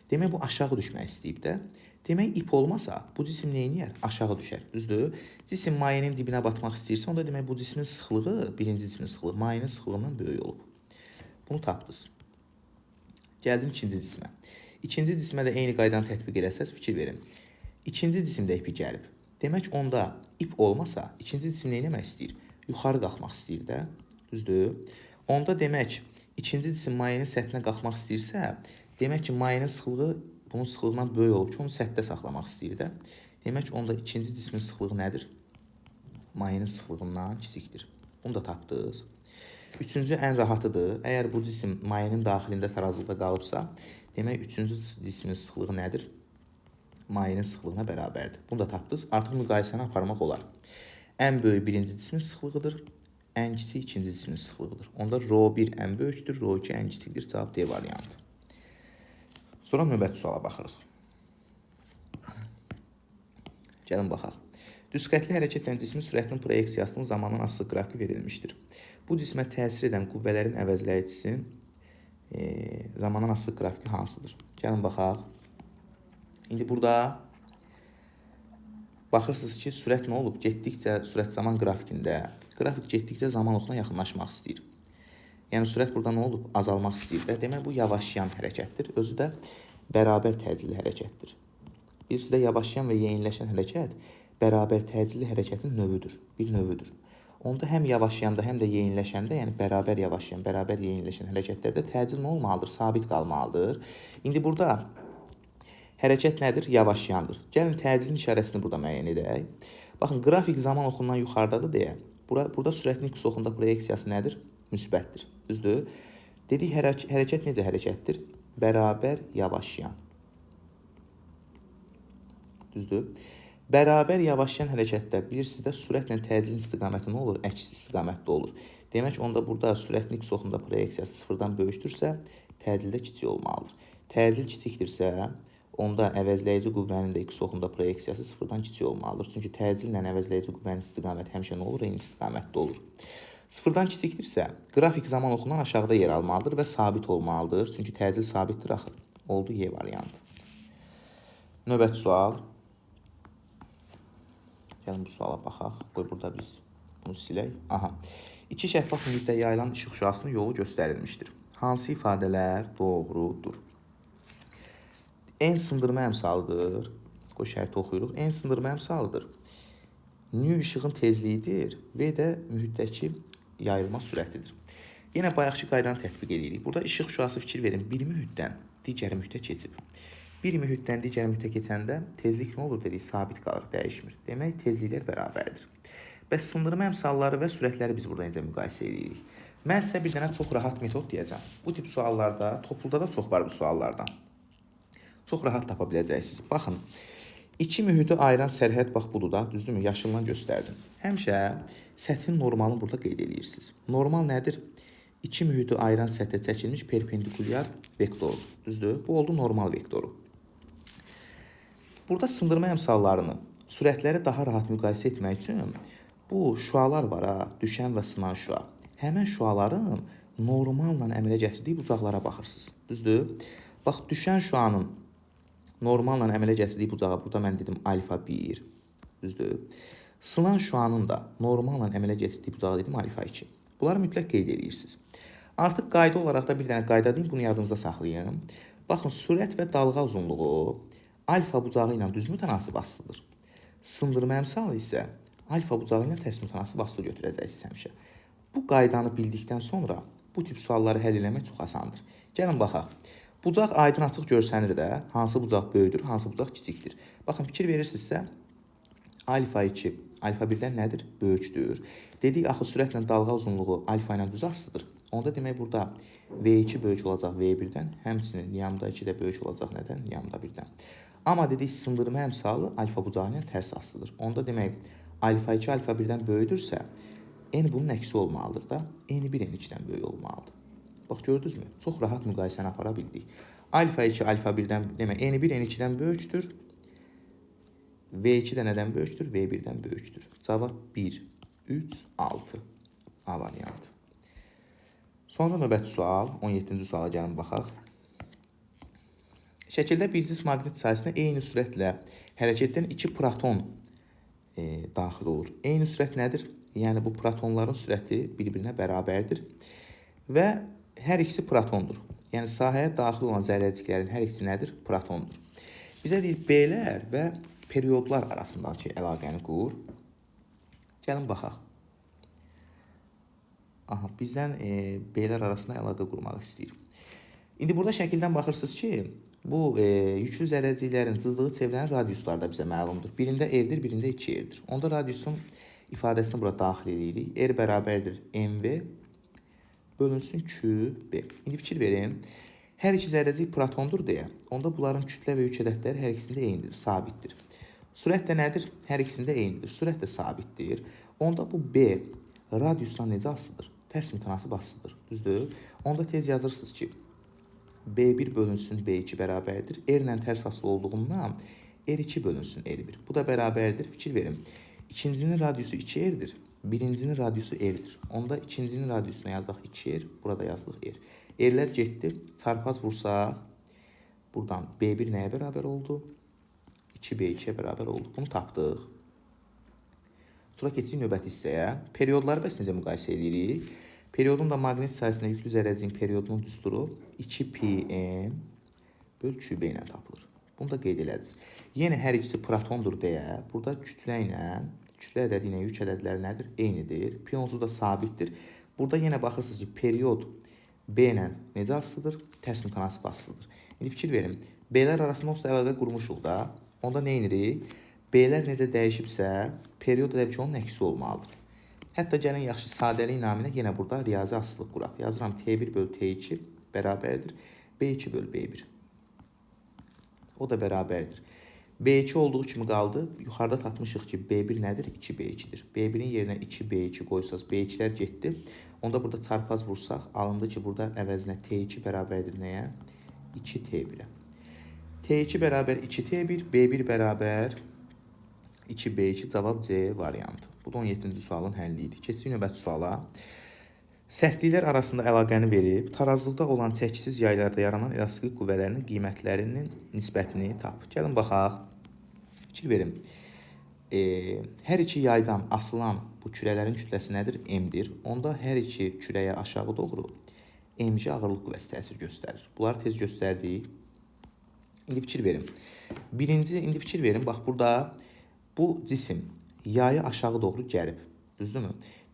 demək bu aşağı düşmək istəyib də. Demək ip olmasa, bu cisim nə edir? Aşağı düşər. Düzdür? Cisim mayenin dibinə batmaq istəyirsə, onda demək bu cismin sıxlığı, birinci cismin sıxlığı mayenin sıxlığından böyük olub. Bunu tapdınız. Gəldim ikinci cismə. İkinci cismə də eyni qaydanı tətbiq eləsəz, fikir verin. İkinci cisimdə ipi gərib. Demək onda ip olmasa, ikinci cisim nə etmək istəyir? Yuxarı qalxmaq istəyir də. Düzdür? Onda demək, ikinci cisim mayenin səthinə qalxmaq istəyirsə, demək ki, mayenin sıxlığı bunun sıxlığından böyük olub ki, onu səthdə saxlamaq istəyir də. Demək, onda ikinci cismin sıxlığı nədir? Mayenin sıxlığından kiçikdir. Bunu da tapdınız. Üçüncü ən rahatıdır. Əgər bu cisim mayenin daxilində tarazlıqda qalıbsa, demək, üçüncü cismin sıxlığı nədir? Mayenin sıxlığına bərabərdir. Bunu da tapdınız. Artıq müqayisəni aparmaq olar. Ən böyük birinci cismin sıxlığıdır. Ən kiçik ikinci cismin sıxlığıdır. Onda ρ1 ən böyükdür, ρ2 ən kiçikdir. Cavab D variantı. Sonra növbəti suala baxırıq. Gəlin baxaq. Düzxətli hərəkət edən cismin sürətinin proyeksiyasının zamandan asılı qrafiki verilmişdir. Bu cismə təsir edən qüvvələrin əvəzləyicisinin zamandan asılı qrafiki hansıdır? Gəlin baxaq. İndi burada baxırsınız ki, sürət nə olub? Getdikcə sürət zaman qrafikində, qrafik getdikcə zaman oxuna yaxınlaşmaq istəyir. Yəni sürət burada nə olub? Azalmaq istəyir də. Demək, bu yavaşlayan hərəkətdir. Özü də bərabər təcilli hərəkətdir. Birisi də yavaşlayan və yeyinləşən hərəkət bərabər təcilli hərəkətin növüdür. Bir növüdür. Onda həm yavaşlayanda, həm də yeyinləşəndə, yəni bərabər yavaşlayan, bərabər yeyinləşən hərəkətlərdə təcil nə olmalıdır? Sabit qalmalıdır. İndi burada hərəkət nədir? Yavaşlayandır. Gəlin təcilin işarəsini burada müəyyən edək. Baxın, qrafik zaman oxundan yuxarıdadır deyə. Burada sürətin X oxunda proyeksiyası nədir? Müsbətdir. Düzdür? Dedik, hərəkət necə hərəkətdir? Bərabər yavaşlayan. Düzdür? Bərabər yavaşlayan hərəkətdə bilirsiniz də sürətlə təcilin istiqaməti nə olur? Əks istiqamətdə olur. Demək, onda burada sürətin X oxunda proyeksiyası sıfırdan böyükdürsə, təcildə kiçik olmalıdır. Təcil kiçikdirsə, onda əvəzləyici qüvvənin də X oxunda proyeksiyası sıfırdan kiçik olmalıdır. Çünki təcillə əvəzləyici qüvvənin istiqaməti həmişə nə olur? Eyni istiqamətdə olur. Sıfırdan kiçikdirsə, qrafik zaman oxundan aşağıda yer almalıdır və sabit olmalıdır. Çünki təcil sabitdir axı. Oldu Y variantı. Növbəti sual. Gəlin bu suala baxaq. Qoy burada biz Bunu silək. Aha. İki şəffaf mühitdə yayılan işıq şüasının yolu göstərilmişdir. Hansı ifadələr doğrudur? En sındırma əmsalıdır. Qoy şərti oxuyuruq. En sındırma əmsalıdır. Nü işığın tezliyidir. V də mühitdəki yayılma sürətidir. Yenə bayaqçı qaydanı tətbiq edirik. Burada işıq şüası fikir verin. Bir mühitdən digər mühitə keçib. Bir mühitdən digər mühitə keçəndə tezlik nə olur dedik? Sabit qalır, dəyişmir. Demək, tezliklər bərabərdir. Bəs sındırma əmsalları və sürətləri biz burada necə müqayisə edirik? Mən sizə bir dənə çox rahat metod deyəcəm. Bu tip suallarda, topluluqda da çox var bu suallardan. Çox rahat tapa biləcəksiniz. Baxın, iki mühiti ayıran sərhəd bax budur da, düzdürmü? Yaşılla göstərdim. Həmişə səthin normalını burada qeyd edirsiniz. Normal nədir? İki mühiti ayıran səthə çəkilmiş perpendikulyar vektor. Düzdür? Bu oldu normal vektoru. Burada sındırma əmsallarını, sürətləri daha rahat müqayisə etmək üçün bu şüalar var ha, düşən və sınan şüa. Həmən şüaların normalla əmələ gətirdiyi bucaqlara baxırsınız. Düzdür? Bax, düşən şüanın normalla əmələ gətirdiyi bucağa, burada mən dedim alfa 1. Düzdür? Sınan şüanın da normalla əmələ gətirdiyi bucağa dedim alfa 2. Bunları mütləq qeyd edirsiniz. Artıq qayda olaraq da bir dənə qayda deyim, bunu yadınızda saxlayın. Baxın, sürət və dalğa uzunluğu alfa bucağı ilə düz mütənasib asılıdır. Sındırma əmsalı isə alfa bucağı ilə tərs mütənasib asılı götürəcəksiniz həmişə. Bu qaydanı bildikdən sonra bu tip sualları həll eləmək çox asandır. Gəlin baxaq. Bucaq aydın açıq görsənir də, hansı bucaq böyüdür, hansı bucaq kiçikdir. Baxın, fikir verirsinizsə, alfa 2, alfa 1-dən nədir? Böyükdür. Dedik, axı sürətlə dalğa uzunluğu alfa ilə düz asılıdır. Onda demək, burada V2 böyük olacaq V1-dən, həmçinin lambda 2 də böyük olacaq nədən? Lambda 1-dən. Amma dedik, sındırma əmsalı alfa bucağı ilə tərs asılıdır. Onda demək, alfa 2 alfa 1-dən böyüdürsə, n bunun əksi olmalıdır da, n1 n2-dən böyük olmalıdır. Bax, gördünüzmü? Çox rahat müqayisəni apara bildik. Alfa 2 alfa 1-dən, demək, n1 n2-dən böyükdür. V2 də nədən böyükdür? V1-dən böyükdür. Cavab 1, 3, 6. A variantı. Sonra növbəti sual, 17-ci suala gəlin baxaq. Şəkildə bir cis maqnit sayəsində eyni sürətlə hərəkət edən iki proton daxil olur. Eyni sürət nədir? Yəni, bu protonların sürəti bir-birinə bərabərdir və hər ikisi protondur. Yəni, sahəyə daxil olan zərrəciklərin hər ikisi nədir? Protondur. Bizə deyil, B-lər və periodlar arasındakı əlaqəni qur. Gəlin baxaq. Aha, bizdən B-lər arasında əlaqə qurmaq istəyir. İndi burada şəkildən baxırsınız ki, bu yüklü zərrəciklərin cızdığı çevrənin radiusları da bizə məlumdur. Birində R-dir, birində 2R-dir. Onda radiusun ifadəsini burada daxil edirik. R bərabərdir MV bölünsün QB. İndi fikir verin. Hər iki zərrəcik protondur deyə, onda bunların kütlə və yük ədədləri hər ikisində eynidir, sabitdir. Sürət də nədir? Hər ikisində eynidir. Sürət də sabitdir. Onda bu B radiusdan necə asılıdır? Tərs mütənasib asılıdır. Düzdür? Onda tez yazırsınız ki, B1 bölünsün B2 bərabərdir. R ilə tərs asılı olduğundan R2 bölünsün R1. Bu da bərabərdir. Fikir verin. İkincinin radiusu 2R'dir. Birincinin radiusu R'dir. Onda ikincinin radiusuna yazdıq 2R. Burada yazdıq R. R'lər getdi. Çarpaz vursaq, buradan B1 nəyə bərabər oldu? 2B2-yə bərabər oldu. Bunu tapdıq. Sonra keçirik növbəti hissəyə. Periodları bəs necə müqayisə edirik? Periodun da maqnit sayəsində yüklü zərrəciyin periodunun düsturu 2πm böl QB ilə tapılır. Bunu da qeyd elədiniz. Yenə hər ikisi protondur deyə, burada kütlə ədədi ilə yük ədədləri nədir? Eynidir. Pi onsuz da sabitdir. Burada yenə baxırsınız ki, period B ilə necə asılıdır? Tərs mütənasib asılıdır. İndi fikir verin. B-lər arasında onsuz da əlaqə qurmuşuq da. Onda nə edirik? B-lər necə dəyişibsə, period ədəb ki, onun əksi olmalıdır. Hətta gəlin yaxşı sadəlik naminə yenə burada riyazi asılıq quraq. Yazıram T1 böl T2 bərabərdir. B2 böl B1. O da bərabərdir. B2 olduğu kimi qaldı. Yuxarıda tapmışıq ki, B1 nədir? 2B2-dir. B1-in yerinə 2B2 qoysaz, B2-lər getdi. Onda burada çarpaz vursaq, alındı ki, burada əvəzinə T2 bərabərdir nəyə? 2T1-ə. T2 bərabər 2T1, B1 bərabər 2B2, cavab C variantı. Bu da 17-ci sualın həlli idi. Keçdik növbəti suala. Sərtliklər arasında əlaqəni verib, tarazlıqda olan çəkisiz yaylarda yaranan elastik qüvvələrinin qiymətlərinin nisbətini tap. Gəlin baxaq. Fikir verin. hər iki yaydan asılan bu kürələrin kütləsi nədir? M-dir. Onda hər iki kürəyə aşağı doğru mc ağırlıq qüvvəsi təsir göstərir. Bunları tez göstərdik. İndi fikir verin. İndi fikir verin. Bax, burada bu cisim yayı aşağı doğru gərib. Düzdürmü?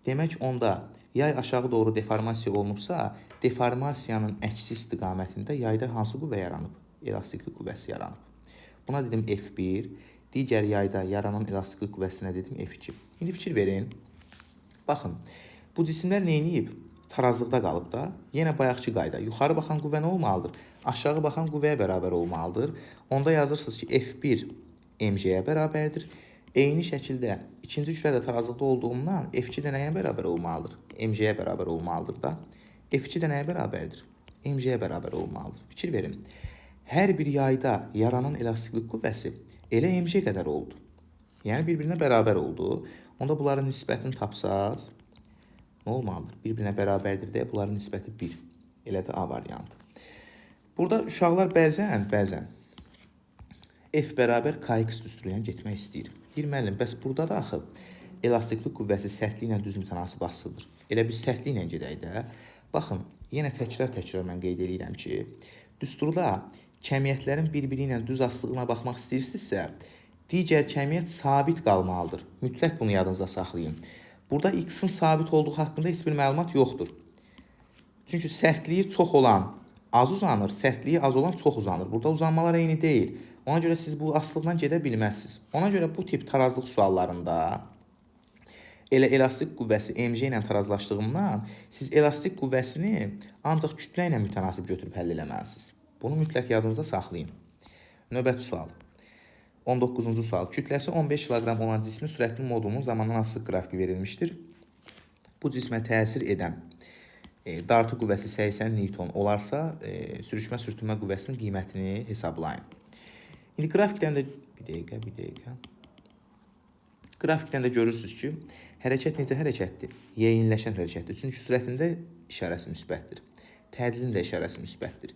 Demək, onda yay aşağı doğru deformasiya olunubsa, deformasiyanın əksi istiqamətində yayda hansı qüvvə yaranıb? Elastiklik qüvvəsi yaranıb. Buna dedim F1. Digər yayda yaranan elastiklik qüvvəsinə dedim F2. İndi fikir verin. Baxın, bu cisimlər neyniyib? Tarazlıqda qalıb da. Yenə bayaqçı qayda. Yuxarı baxan qüvvə nə olmalıdır? Aşağı baxan qüvvəyə bərabər olmalıdır. Onda yazırsınız ki, F1 mc-yə bərabərdir. Eyni şəkildə ikinci kürədə tarazlıqda olduğundan F2 də nəyə bərabər olmalıdır? mc-yə bərabər olmalıdır da. F2 də nəyə bərabərdir? mc-yə bərabər olmalıdır. Fikir verin. Hər bir yayda yaranan elastiklik qüvvəsi elə mc qədər oldu. Yəni bir-birinə bərabər oldu. Onda bunların nisbətini tapsaz nə olmalıdır? Bir-birinə bərabərdir deyə bunların nisbəti 1. Elə də A variantı. Burada uşaqlar bəzən F bərabər Kx düsturuyla getmək istəyir. Deyir, müəllim, bəs burada da axı elastiklik qüvvəsi sərtliklə düz mütənasib asılıdır. Elə biz sərtliklə gedək də. Baxın, yenə təkrar mən qeyd edirəm ki, düsturda kəmiyyətlərin bir-biri ilə düz asılığına baxmaq istəyirsinizsə, digər kəmiyyət sabit qalmalıdır. Mütləq bunu yadınızda saxlayın. Burada x-in sabit olduğu haqqında heç bir məlumat yoxdur. Çünki sərtliyi çox olan az uzanır, sərtliyi az olan çox uzanır. Burada uzanmalar eyni deyil. Ona görə siz bu asılıqdan gedə bilməzsiniz. Ona görə bu tip tarazlıq suallarında elə elastik qüvvəsi mc ilə tarazlaşdığından siz elastik qüvvəsini ancaq kütlə ilə mütənasib götürüb həll eləməlisiniz. Bunu mütləq yadınızda saxlayın. Növbəti sual. 19-cu sual. Kütləsi 15 kiloqram olan cismin sürətinin modulunun zamandan asılı qrafiki verilmişdir. Bu cismə təsir edən dartı qüvvəsi 80 Newton olarsa, sürüşmə-sürtünmə qüvvəsinin qiymətini hesablayın. İndi qrafikdən də bir dəqiqə. Qrafikdən də görürsünüz ki, hərəkət necə hərəkətdir? Yeyinləşən hərəkətdir. Çünki sürətində işarəsi müsbətdir. Təcilin də işarəsi müsbətdir.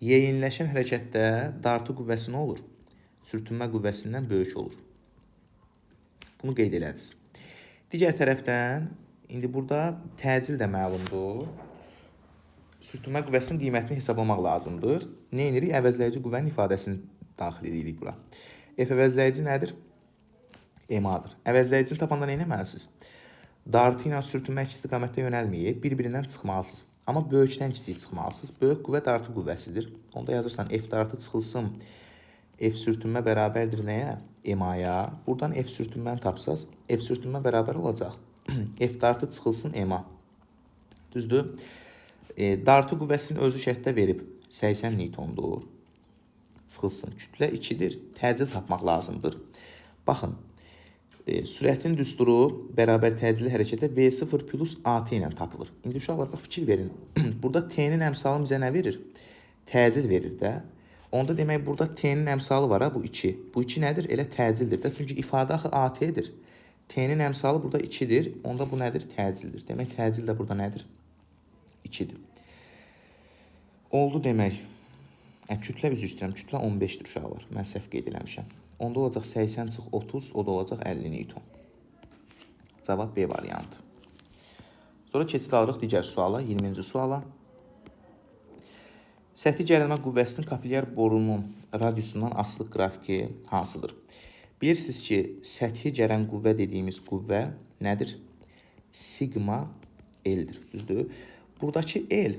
Yeyinləşən hərəkətdə dartı qüvvəsi nə olur? Sürtünmə qüvvəsindən böyük olur. Bunu qeyd elədiniz. Digər tərəfdən, indi burada təcil də məlumdur. Sürtünmə qüvvəsinin qiymətini hesablamaq lazımdır. Nə edirik? Əvəzləyici qüvvənin ifadəsini daxil edirik bura. F əvəzləyici nədir? MA-dır. Əvəzləyicini tapanda nə etməlisiniz? Dartı ilə sürtünmə əks istiqamətdə yönəlməyib, bir-birindən çıxmalısınız. Amma böyükdən kiçik çıxmalısınız. Böyük qüvvə dartı qüvvəsidir. Onda yazırsan F dartı çıxılsın. F sürtünmə bərabərdir nəyə? MA-ya. Buradan F sürtünməni tapsaz, F sürtünmə bərabər olacaq. F dartı çıxılsın MA. Düzdür? Dartı qüvvəsinin özü şərtdə verib 80 Newtondur. Çıxılsın. Kütlə 2-dir. Təcil tapmaq lazımdır. Baxın, sürətin düsturu bərabər təcili hərəkətə V0 plus AT ilə tapılır. İndi uşaqlar, bax, fikir verin. Burada T-nin əmsalı bizə nə verir? Təcil verir də. Onda demək, burada T-nin əmsalı var, bu 2. Bu 2 nədir? Elə təcildir də. Çünki ifadə axı AT-dir. T-nin əmsalı burada 2-dir. Onda bu nədir? Təcildir. Demək, təcil də burada nədir? 2-dir. Oldu demək. Kütlə üzr istəyirəm. Kütlə 15-dir uşaqlar. Mən səhv qeyd eləmişəm. Onda olacaq 80/30, o da olacaq 50 Newton. Cavab B variantı. Sonra keçid alırıq digər suala, 20-ci suala. Səthi gərilmə qüvvəsinin kapilyar borunun radiusundan asılı qrafiki hansıdır? Bilirsiniz ki, səthi gələn qüvvə dediyimiz qüvvə nədir? Sigma L-dir. Düzdür? Buradakı L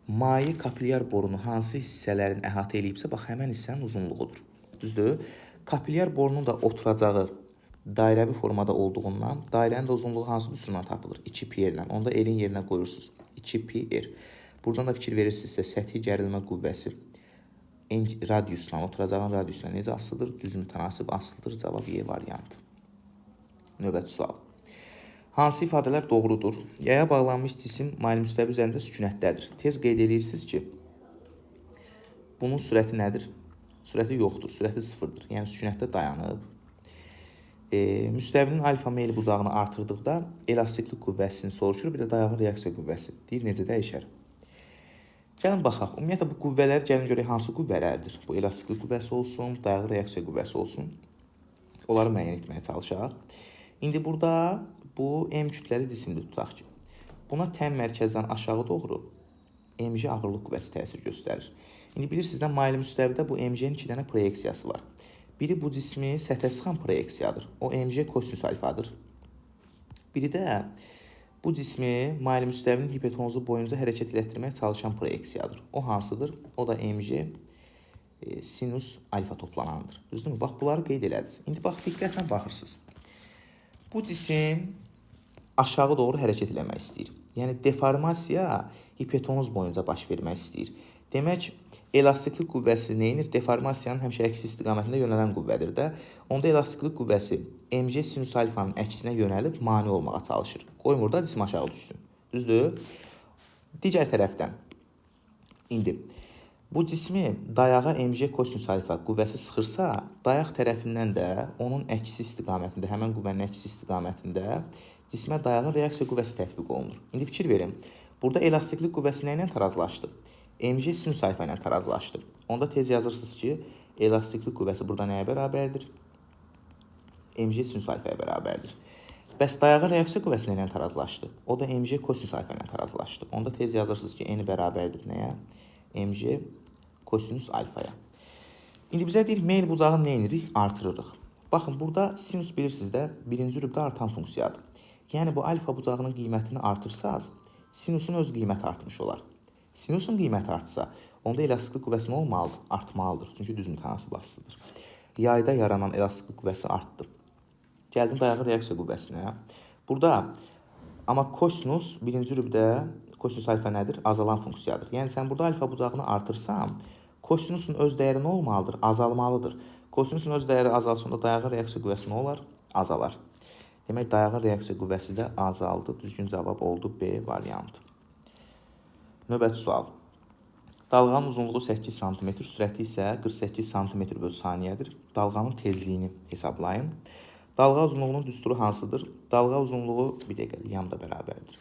maye kapilyar borunu hansı hissələrin əhatə eləyibsə, bax, həmən hissənin uzunluğudur. Düzdür? Kapilyar borunun da oturacağı dairəvi formada olduğundan dairənin də uzunluğu hansı düsturdan tapılır? 2pi ilə. Onda L-in yerinə qoyursunuz. 2pi R. Buradan da fikir verirsinizsə, səthi gərilmə qüvvəsi radiusla, oturacağın radiusla necə asılıdır? Düz mütənasib asılıdır. Cavab E variantı. Növbəti sual. Hansı ifadələr doğrudur? Yaya bağlanmış cisim mayil müstəvi üzərində sükunətdədir. Tez qeyd edirsiniz ki, bunun sürəti nədir? Sürəti yoxdur, sürəti sıfırdır. Yəni sükunətdə dayanıb. Müstəvinin alfa meyli bucağını artırdıqda elastiklik qüvvəsini soruşur, bir də dayağın reaksiya qüvvəsi. Deyir, necə dəyişər? Gəlin baxaq. Ümumiyyətlə, bu qüvvələr gəlin görək hansı qüvvələrdir? Bu elastiklik qüvvəsi olsun, dayağın reaksiya qüvvəsi olsun. Onları müəyyən etməyə çalışaq. İndi burada bu M kütləli cisimdir tutaq ki. Buna təm mərkəzdən aşağı doğru mg ağırlıq qüvvəsi təsir göstərir. İndi bilirsiniz, maili müstəvidə bu mg'nin 2 dənə proyeksiyası var. Biri bu cismi səthə sıxan proyeksiyadır. O mg kosinüs alfadır. Biri də bu cismi maili müstəvinin hipotenuzu boyunca hərəkət elətdirməyə çalışan proyeksiyadır. O hansıdır? O da mg sinus alfa toplanandır. Düzdürmü? Bax, bunları qeyd elədiniz. İndi bax, diqqətlə baxırsınız. Bu cisim aşağı doğru hərəkət eləmək istəyir. Yəni, deformasiya hipotenuz boyunca baş vermək istəyir. Demək, elastiklik qüvvəsi neyinir? Deformasiyanın həmişə əksi istiqamətində yönələn qüvvədir də. Onda elastiklik qüvvəsi mg sinus alfanın əksinə yönəlib mane olmağa çalışır. Qoymur da cisim aşağı düşsün. Düzdür? Digər tərəfdən, indi bu cismi dayağa mg kosinus alfa qüvvəsi sıxırsa, dayaq tərəfindən də onun əksi istiqamətində, həmən qüvvənin əksi istiqamətində cismə dayağın reaksiya qüvvəsi tətbiq olunur. İndi fikir verin, burada elastiklik qüvvəsi ilə tarazlaşdı? mg sinus alfa ilə tarazlaşdı. Onda tez yazırsınız ki, elastiklik qüvvəsi burada nəyə bərabərdir? mg sinus alfaya bərabərdir. Bəs dayağın reaksiya qüvvəsi ilə tarazlaşdı? O da mg kosinus alfa ilə tarazlaşdı. Onda tez yazırsınız ki, n bərabərdir nəyə? mg kosinus alfaya. İndi bizə deyir, meyl bucağını nə edirik? Artırırıq. Baxın, burada sinus bilirsiniz də birinci rübdə artan funksiyadır. Yəni, bu alfa bucağının qiymətini artırsaz, sinusun öz qiyməti artmış olar. Sinusun qiyməti artsa, onda elastiklik qüvvəsi nə olmalıdır? Artmalıdır. Çünki düz mütənasib asılıdır. Yayda yaranan elastiklik qüvvəsi artdı. Gəldim dayağın reaksiya qüvvəsinə. Burada, amma kosinus birinci rübdə, kosinus alfa nədir? Azalan funksiyadır. Yəni, sən burada alfa bucağını artırsan, kosinusun öz dəyəri nə olmalıdır? Azalmalıdır. Kosinusun öz dəyəri azalsın, dayağın reaksiya qüvvəsi nə olar? Azalar. Demək, dayağın reaksiya qüvvəsi də azaldı. Düzgün cavab oldu B variantı. Növbəti sual. Dalğanın uzunluğu 8 cm, sürəti isə 48 cm/saniyədir. Dalğanın tezliyini hesablayın. Dalğa uzunluğunun düsturu hansıdır? Dalğa uzunluğu, bir dəqiqə, yam da bərabərdir.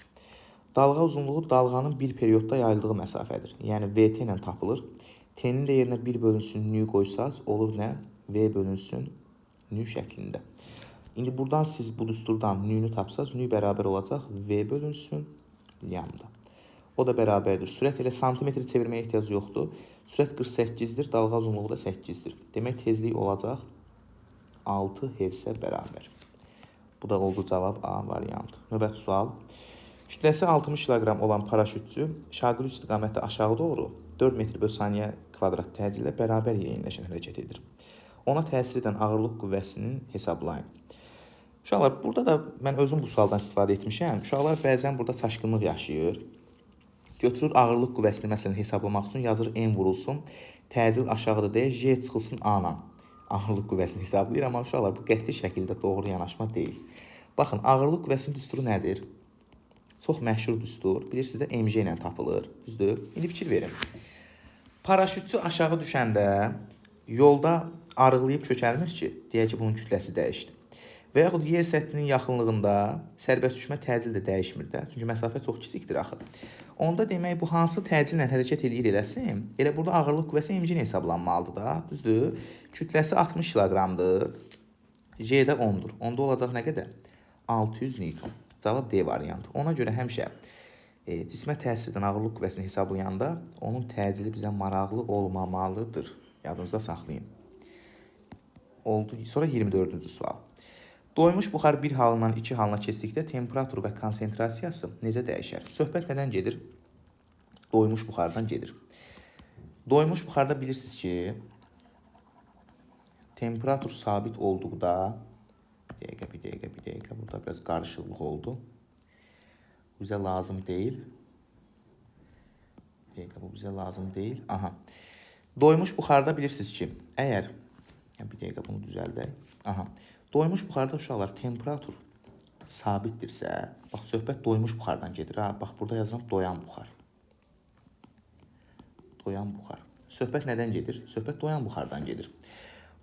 Dalğa uzunluğu dalğanın bir periodda yayıldığı məsafədir. Yəni, VT ilə tapılır. T-nin də yerinə 1 bölünsün nü qoysaz, olur nə? V bölünsün nü şəklində. İndi buradan siz bu düsturdan nü-nü tapsaz, nü bərabər olacaq V bölünsün yamda. O da bərabərdir. Sürət elə santimetri çevirməyə ehtiyac yoxdur. Sürət 48-dir, dalğa uzunluğu da 8-dir. Demək, tezlik olacaq 6 hersə bərabər. Bu da oldu cavab A variantı. Növbəti sual. Kütləsi 60 kiloqram olan paraşütçü şaquli istiqamətdə aşağı doğru 4 metr/saniyə kvadrat təcillə bərabər yeyinləşən hərəkət edir. Ona təsir edən ağırlıq qüvvəsinin hesablayın. Uşaqlar, burada da mən özüm bu sualdan istifadə etmişəm. Uşaqlar bəzən burada çaşqınlıq yaşayır. Götürür ağırlıq qüvvəsini məsələn hesablamaq üçün yazır n vurulsun, təcil aşağıda deyə j çıxılsın a-la. Ağırlıq qüvvəsini hesablayır, amma uşaqlar bu qəti şəkildə doğru yanaşma deyil. Baxın, ağırlıq qüvvəsinin düsturu nədir? Çox məşhur düstur. Bilirsiniz də mg ilə tapılır. Düzdür? İndi fikir verin. Paraşütçü aşağı düşəndə yolda arıqlayıb kökəlmir ki, deyək ki, bunun kütləsi dəyişdi. Və yaxud yer səthinin yaxınlığında sərbəst düşmə təcil də dəyişmir də. Çünki məsafə çox kiçikdir axı. Onda demək, bu hansı təcillə hərəkət eləyir eləsin, elə burada ağırlıq qüvvəsi mg ilə hesablanmalıdır da. Düzdür? Kütləsi 60 kiloqramdır. J də 10-dur. Onda olacaq nə qədər? 600 newton. Cavab D variantı. Ona görə həmişə cismə təsir edən ağırlıq qüvvəsini hesablayanda onun təcili bizə maraqlı olmamalıdır. Yadınızda saxlayın. Oldu. Sonra 24-cü sual. Doymuş buxar bir halından 2 halına keçdikdə temperatur və konsentrasiyası necə dəyişər? Söhbət nədən gedir? Doymuş buxardan gedir. Doymuş buxarda bilirsiniz ki, temperatur sabit olduqda, bir dəqiqə, burada biraz qarışıqlıq oldu. Bizə lazım deyil. Bir dəqiqə, bu bizə lazım deyil. Aha. Doymuş buxarda bilirsiniz ki, əgər, bir dəqiqə bunu düzəldək. Aha. Doymuş buxarda uşaqlar temperatur sabitdirsə, bax, söhbət doymuş buxardan gedir. Ha, bax, burada yazıram doyan buxar. Doyan buxar. Söhbət nədən gedir? Söhbət doyan buxardan gedir.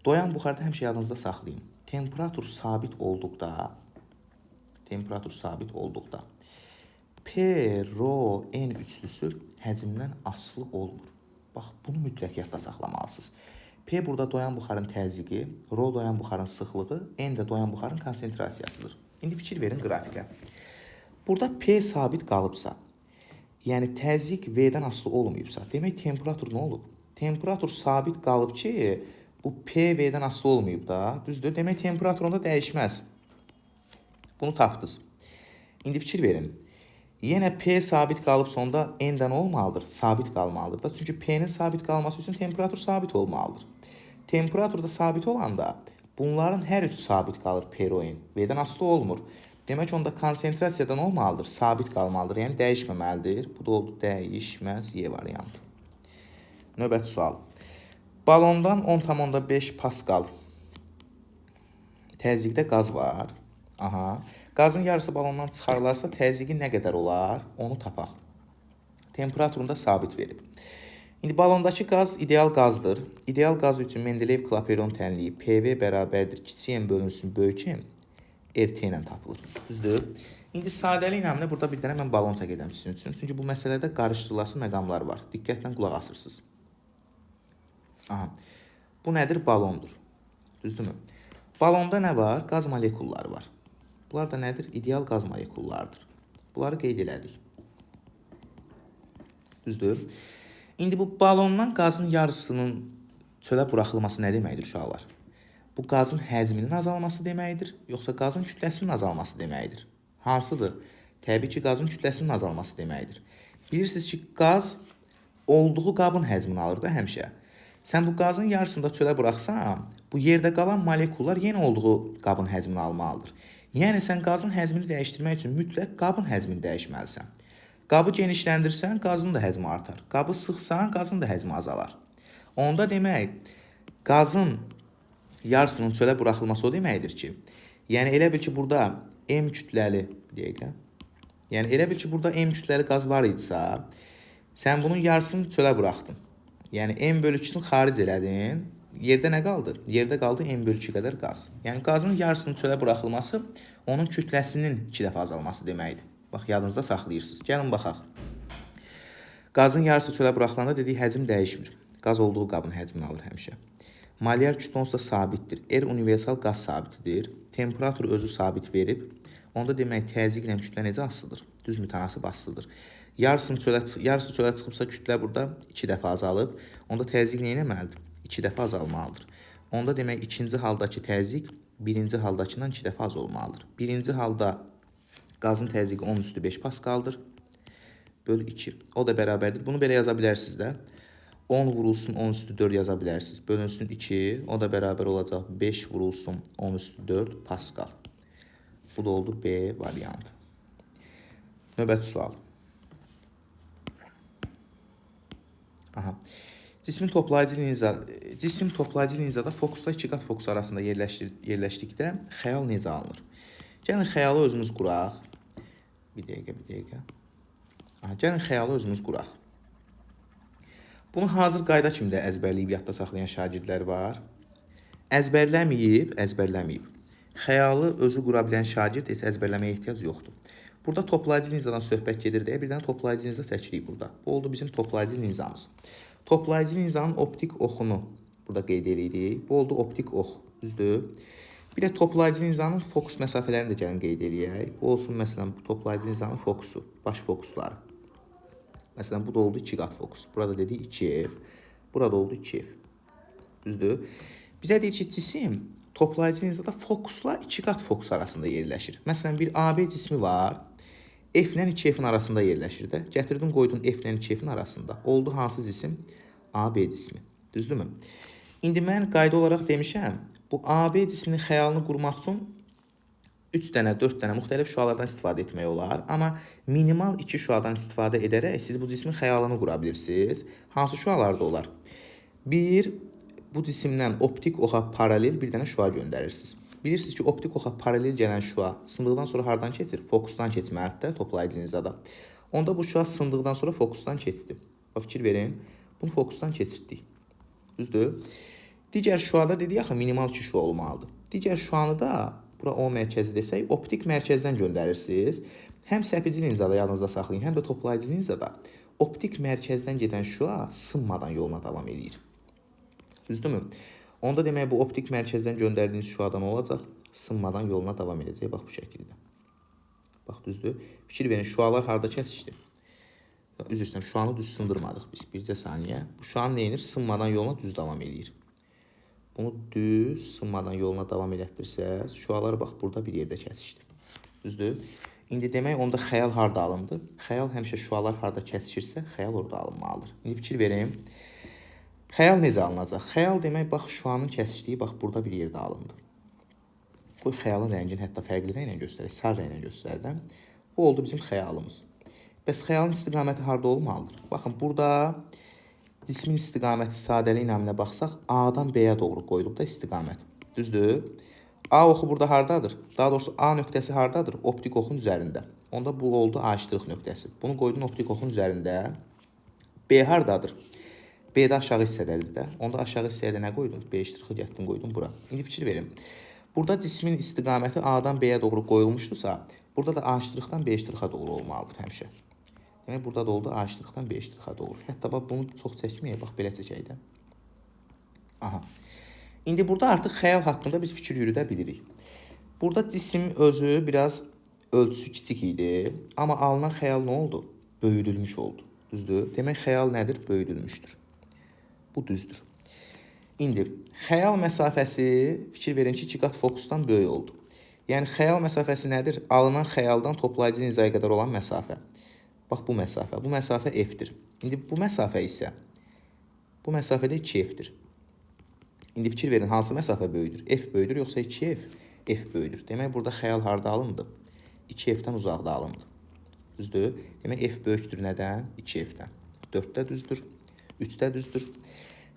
Doyan buxarda həmişə yadınızda saxlayın. Temperatur sabit olduqda, P, rho, n üçlüsü həcmdən asılı olmur. Bax, bunu mütləq yadda saxlamalısınız. P burada doyan buxarın təzyiqi, rho doyan buxarın sıxlığı, N də doyan buxarın konsentrasiyasıdır. İndi fikir verin qrafikə. Burada P sabit qalıbsa, yəni təzyiq V-dən asılı olmayıbsa, demək temperatur nə olub? Temperatur sabit qalıb ki, bu P V-dən asılı olmayıb da, düzdür? Demək temperatur onda dəyişməz. Bunu tapdınız. İndi fikir verin. Yenə P sabit qalıbsa onda N-dən olmalıdır, sabit qalmalıdır da. Çünki P-nin sabit qalması üçün temperatur sabit olmalıdır. Temperatur da sabit olanda bunların hər üçü sabit qalır P, rho, N. V-dən asılı olmur. Demək onda konsentrasiyadan olmalıdır, sabit qalmalıdır, yəni dəyişməməlidir. Bu da oldu dəyişməz Y variantı. Növbəti sual. Balondan 10,5 paskal təzyiqdə qaz var. Aha. Qazın yarısı balondan çıxarılarsa təzyiqi nə qədər olar? Onu tapaq. Temperaturunu da sabit verib. İndi balondakı qaz ideal qazdır. İdeal qaz üçün Mendeleyev-Klaperon tənliyi PV bərabərdir. Kiçik M bölünsün böyük M RT ilə tapılır. Düzdür? İndi sadəliklə burada bir dənə mən balon çəkəcəm sizin üçün. Çünki bu məsələdə qarışdırılası məqamlar var. Diqqətlə qulaq asırsınız. Aha. Bu nədir? Balondur. Düzdürmü? Balonda nə var? Qaz molekulları var. Bunlar da nədir? İdeal qaz molekullarıdır. Bunları qeyd elədik. Düzdür? İndi bu balondan qazın yarısının çölə buraxılması nə deməkdir uşaqlar? Bu qazın həcminin azalması deməkdir, yoxsa qazın kütləsinin azalması deməkdir? Hansıdır? Təbii ki, qazın kütləsinin azalması deməkdir. Bilirsiniz ki, qaz olduğu qabın həcmini alır da həmişə. Sən bu qazın yarısında çölə buraxsan, bu yerdə qalan molekullar yenə olduğu qabın həcmini almalıdır. Yəni, sən qazın həcmini dəyişdirmək üçün mütləq qabın həcmini dəyişməlisən. Qabı genişləndirsən, qazın da həcmi artar. Qabı sıxsan, qazın da həcmi azalar. Onda demək, qazın yarısının çölə buraxılması o deməkdir ki, yəni elə bil ki, burada M kütləli, bir dəqiqə, yəni elə bil ki, burada M kütləli qaz var idisə, sən bunun yarısını çölə buraxdın. Yəni M bölü 2-sini xaric elədin, yerdə nə qaldı? Yerdə qaldı M bölü 2 qədər qaz. Yəni qazın yarısının çölə buraxılması onun kütləsinin 2 dəfə azalması deməkdir. Bax, yadınızda saxlayırsınız. Gəlin baxaq. Qazın yarısı çölə buraxılanda dedik, həcm dəyişmir. Qaz olduğu qabın həcmini alır həmişə. Molyar kütlə onsuz da sabitdir. R universal qaz sabitidir. Temperatur özü sabit verib. Onda demək, təzyiqlə kütlə necə asılıdır? Düz mütənasib asılıdır. Yarısı çölə çıxıbsa kütlə burada 2 dəfə azalıb. Onda təzyiq nə etməlidir? 2 dəfə azalmalıdır. Onda demək, ikinci haldakı təzyiq birinci haldakından 2 dəfə az olmalıdır. Birinci halda qazın təzyiqi 10⁵ paskaldır. Bölü 2. O da bərabərdir. Bunu belə yaza bilərsiniz də. 10 vurulsun 10⁴ yaza bilərsiniz. Bölünsün 2. O da bərabər olacaq 5 vurulsun 10⁴ paskal. Bu da oldu B variantı. Növbəti sual. Aha. Cisim toplayıcı linzada fokusla 2 qat fokus arasında yerləşdikdə xəyal necə alınır? Gəlin xəyalı özümüz quraq. Bir dəqiqə. Gəlin xəyalı özümüz quraq. Bunu hazır qayda kimi də əzbərləyib yadda saxlayan şagirdlər var. Əzbərləməyib. Xəyalı özü qura bilən şagird heç əzbərləməyə ehtiyac yoxdur. Burada toplayıcı linzadan söhbət gedir deyə bir dənə toplayıcı linza çəkirik burada. Bu oldu bizim toplayıcı linzamız. Toplayıcı linzanın optik oxunu burada qeyd edirik. Bu oldu optik ox. Düzdür? Bir də toplayıcı linzanın fokus məsafələrini də gəlin qeyd edək. Bu olsun məsələn toplayıcı linzanın fokusu, baş fokusları. Məsələn bu da oldu 2 qat fokus. Burada dedik 2F. Burada oldu 2F. Düzdür? Bizə deyir ki, cisim toplayıcı linzada fokusla 2 qat fokus arasında yerləşir. Məsələn bir AB cismi var. F ilə 2F-in arasında yerləşir də. Gətirdin qoydun F ilə 2F-in arasında. Oldu hansı cisim? AB cismi. Düzdürmü? İndi mən qayda olaraq demişəm, bu AB cisminin xəyalını qurmaq üçün 3 dənə, 4 dənə müxtəlif şüalardan istifadə etmək olar. Amma minimal 2 şüadan istifadə edərək siz bu cismin xəyalını qura bilirsiniz. Hansı şüalarda olar? Bir, bu cisimdən optik oxa paralel bir dənə şüa göndərirsiniz. Bilirsiniz ki, optik oxa paralel gələn şüa sındıqdan sonra hardan keçir? Fokusdan keçməlidir də toplayıcı linzada. Onda bu şüa sındıqdan sonra fokusdan keçdi. Fikir verin, bunu fokusdan keçirdik. Düzdür? Digər şüada dedik axı minimal 2 şüa olmalıdır. Digər şüanı da bura O mərkəzi desək, optik mərkəzdən göndərirsiniz. Həm səpici linzada yadınızda saxlayın, həm də toplayıcı linzada optik mərkəzdən gedən şüa sınmadan yoluna davam edir. Düzdürmü? Onda demək bu optik mərkəzdən göndərdiyiniz şüadan olacaq, sınmadan yoluna davam edəcək. Bax bu şəkildə. Bax düzdür. Fikir verin, şüalar harda kəsişdi? Üzr istəyirəm, şuanı düz sındırmadıq biz. Bircə saniyə. Bu şuan nə edir? Sınmadan yoluna düz davam edir. Bunu düz sınmadan yoluna davam elətdirsəz, şualar bax burada bir yerdə kəsişdi. Düzdür? İndi demək onda xəyal harda alındı? Xəyal həmişə şualar harda kəsişirsə, xəyal orada alınmalıdır. İndi fikir verin. Xəyal necə alınacaq? Xəyal demək bax şuanın kəsişdiyi bax burada bir yerdə alındı. Bu xəyalın rəngini hətta fərqli rənglə göstərək, sarı rənglə göstərirəm. Bu oldu bizim xəyalımız. Bəs xəyalın istiqaməti harda olmalıdır? Baxın, burada cismin istiqaməti sadəlik naminə baxsaq, A-dan B-yə doğru qoyulub da istiqamət. Düzdür? A oxu burada hardadır? Daha doğrusu A nöqtəsi hardadır? Optik oxun üzərində. Onda bu oldu A-ştrix nöqtəsi. Bunu qoydun optik oxun üzərində. B hardadır? B-də aşağı hissədədir də. Onda aşağı hissəyə nə qoydun? B-ştrixi gətirdin, qoydun bura. İndi fikir verin. Burada cismin istiqaməti A-dan B-yə doğru qoyulmuşdursa, burada da A-ştrixdən B-ştrixa doğru olmalıdır həmişə. Demək, burada da oldu A-ştrixdən B-ştrixa doğru. Hətta bax, bunu çox çəkməyək, bax, belə çəkək də. Aha. İndi burada artıq xəyal haqqında biz fikir yürüdə bilirik. Burada cisim özü biraz ölçüsü kiçik idi, amma alınan xəyal nə oldu? Böyüdülmüş oldu. Düzdür? Demək, xəyal nədir? Böyüdülmüşdür. Bu düzdür. İndi, xəyal məsafəsi, fikir verin ki, 2 qat fokusdan böyük oldu. Yəni, xəyal məsafəsi nədir? Alınan xəyaldan toplayıcı nizaya qədər olan məsafə. Bax, bu məsafə. Bu məsafə F-dir. İndi bu məsafə isə, bu məsafədə 2F-dir. İndi fikir verin, hansı məsafə böyüdür? F böyüdür, yoxsa 2F? F böyüdür. Demək, burada xəyal harda alındı? 2F-dən uzaqda alındı. Düzdür? Demək, F böyükdür nədən? 2F-dən. 4-də düzdür, 3-də düzdür.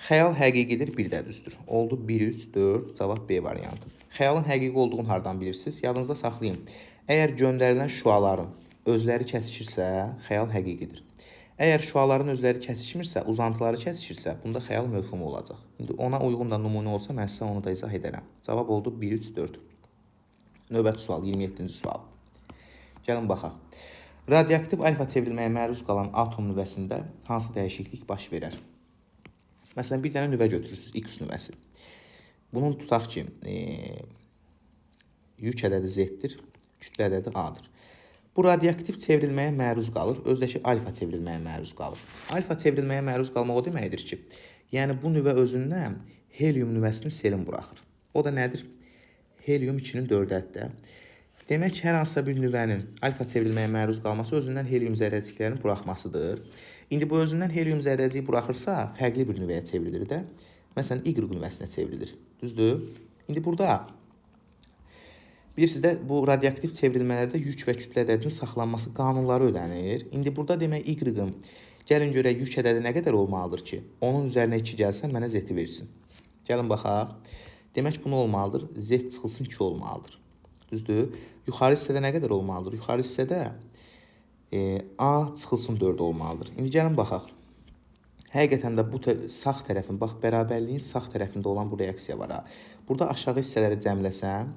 Xəyal həqiqidir, 1-də düzdür. Oldu 1, 3, 4, cavab B variantı. Xəyalın həqiqi olduğunu hardan bilirsiniz? Yadınızda saxlayın. Əgər göndərilən şüaların özləri kəsişirsə, xəyal həqiqidir. Əgər şüaların özləri kəsişmirsə, uzantıları kəsişirsə, bunda xəyal mövhumu olacaq. İndi ona uyğun da nümunə olsa, mən sizə onu da izah edərəm. Cavab oldu 1, 3, 4. Növbəti sual, 27-ci sual. Gəlin baxaq. Radioaktiv alfa çevrilməyə məruz qalan atom nüvəsində hansı dəyişiklik baş verər? Məsələn, bir dənə nüvə götürürsünüz, X nüvəsi. Bunun tutaq ki, yük ədədi Z-dir, kütlə ədədi A-dır. Bu radioaktiv çevrilməyə məruz qalır, özdəki alfa çevrilməyə məruz qalır. Alfa çevrilməyə məruz qalmaq o deməkdir ki, yəni bu nüvə özündən helium nüvəsini serin buraxır. O da nədir? Helium 2-nin 4-əddə. Demək ki, hər hansısa bir nüvənin alfa çevrilməyə məruz qalması özündən helium zərrəciklərinin buraxmasıdır. İndi bu özündən helium zərrəciyi buraxırsa, fərqli bir nüvəyə çevrilir də. Məsələn, Y nüvəsinə çevrilir. Düzdür? İndi burada bilirsiniz də, bu radioaktiv çevrilmələrdə yük və kütlə ədədinin saxlanması qanunları ödənir. İndi burada demək Y-ın, gəlin görək yük ədədi nə qədər olmalıdır ki, onun üzərinə 2 gəlsən, mənə Z-i versin. Gəlin baxaq. Demək, bu nə olmalıdır? Z çıxılsın 2 olmalıdır. Düzdür? Yuxarı hissədə nə qədər olmalıdır? Yuxarı hissədə A çıxılsın 4 olmalıdır. İndi gəlin baxaq. Həqiqətən də bu sağ tərəfin, bax, bərabərliyin sağ tərəfində olan bu reaksiya var. Burada aşağı hissələri cəmləsəm,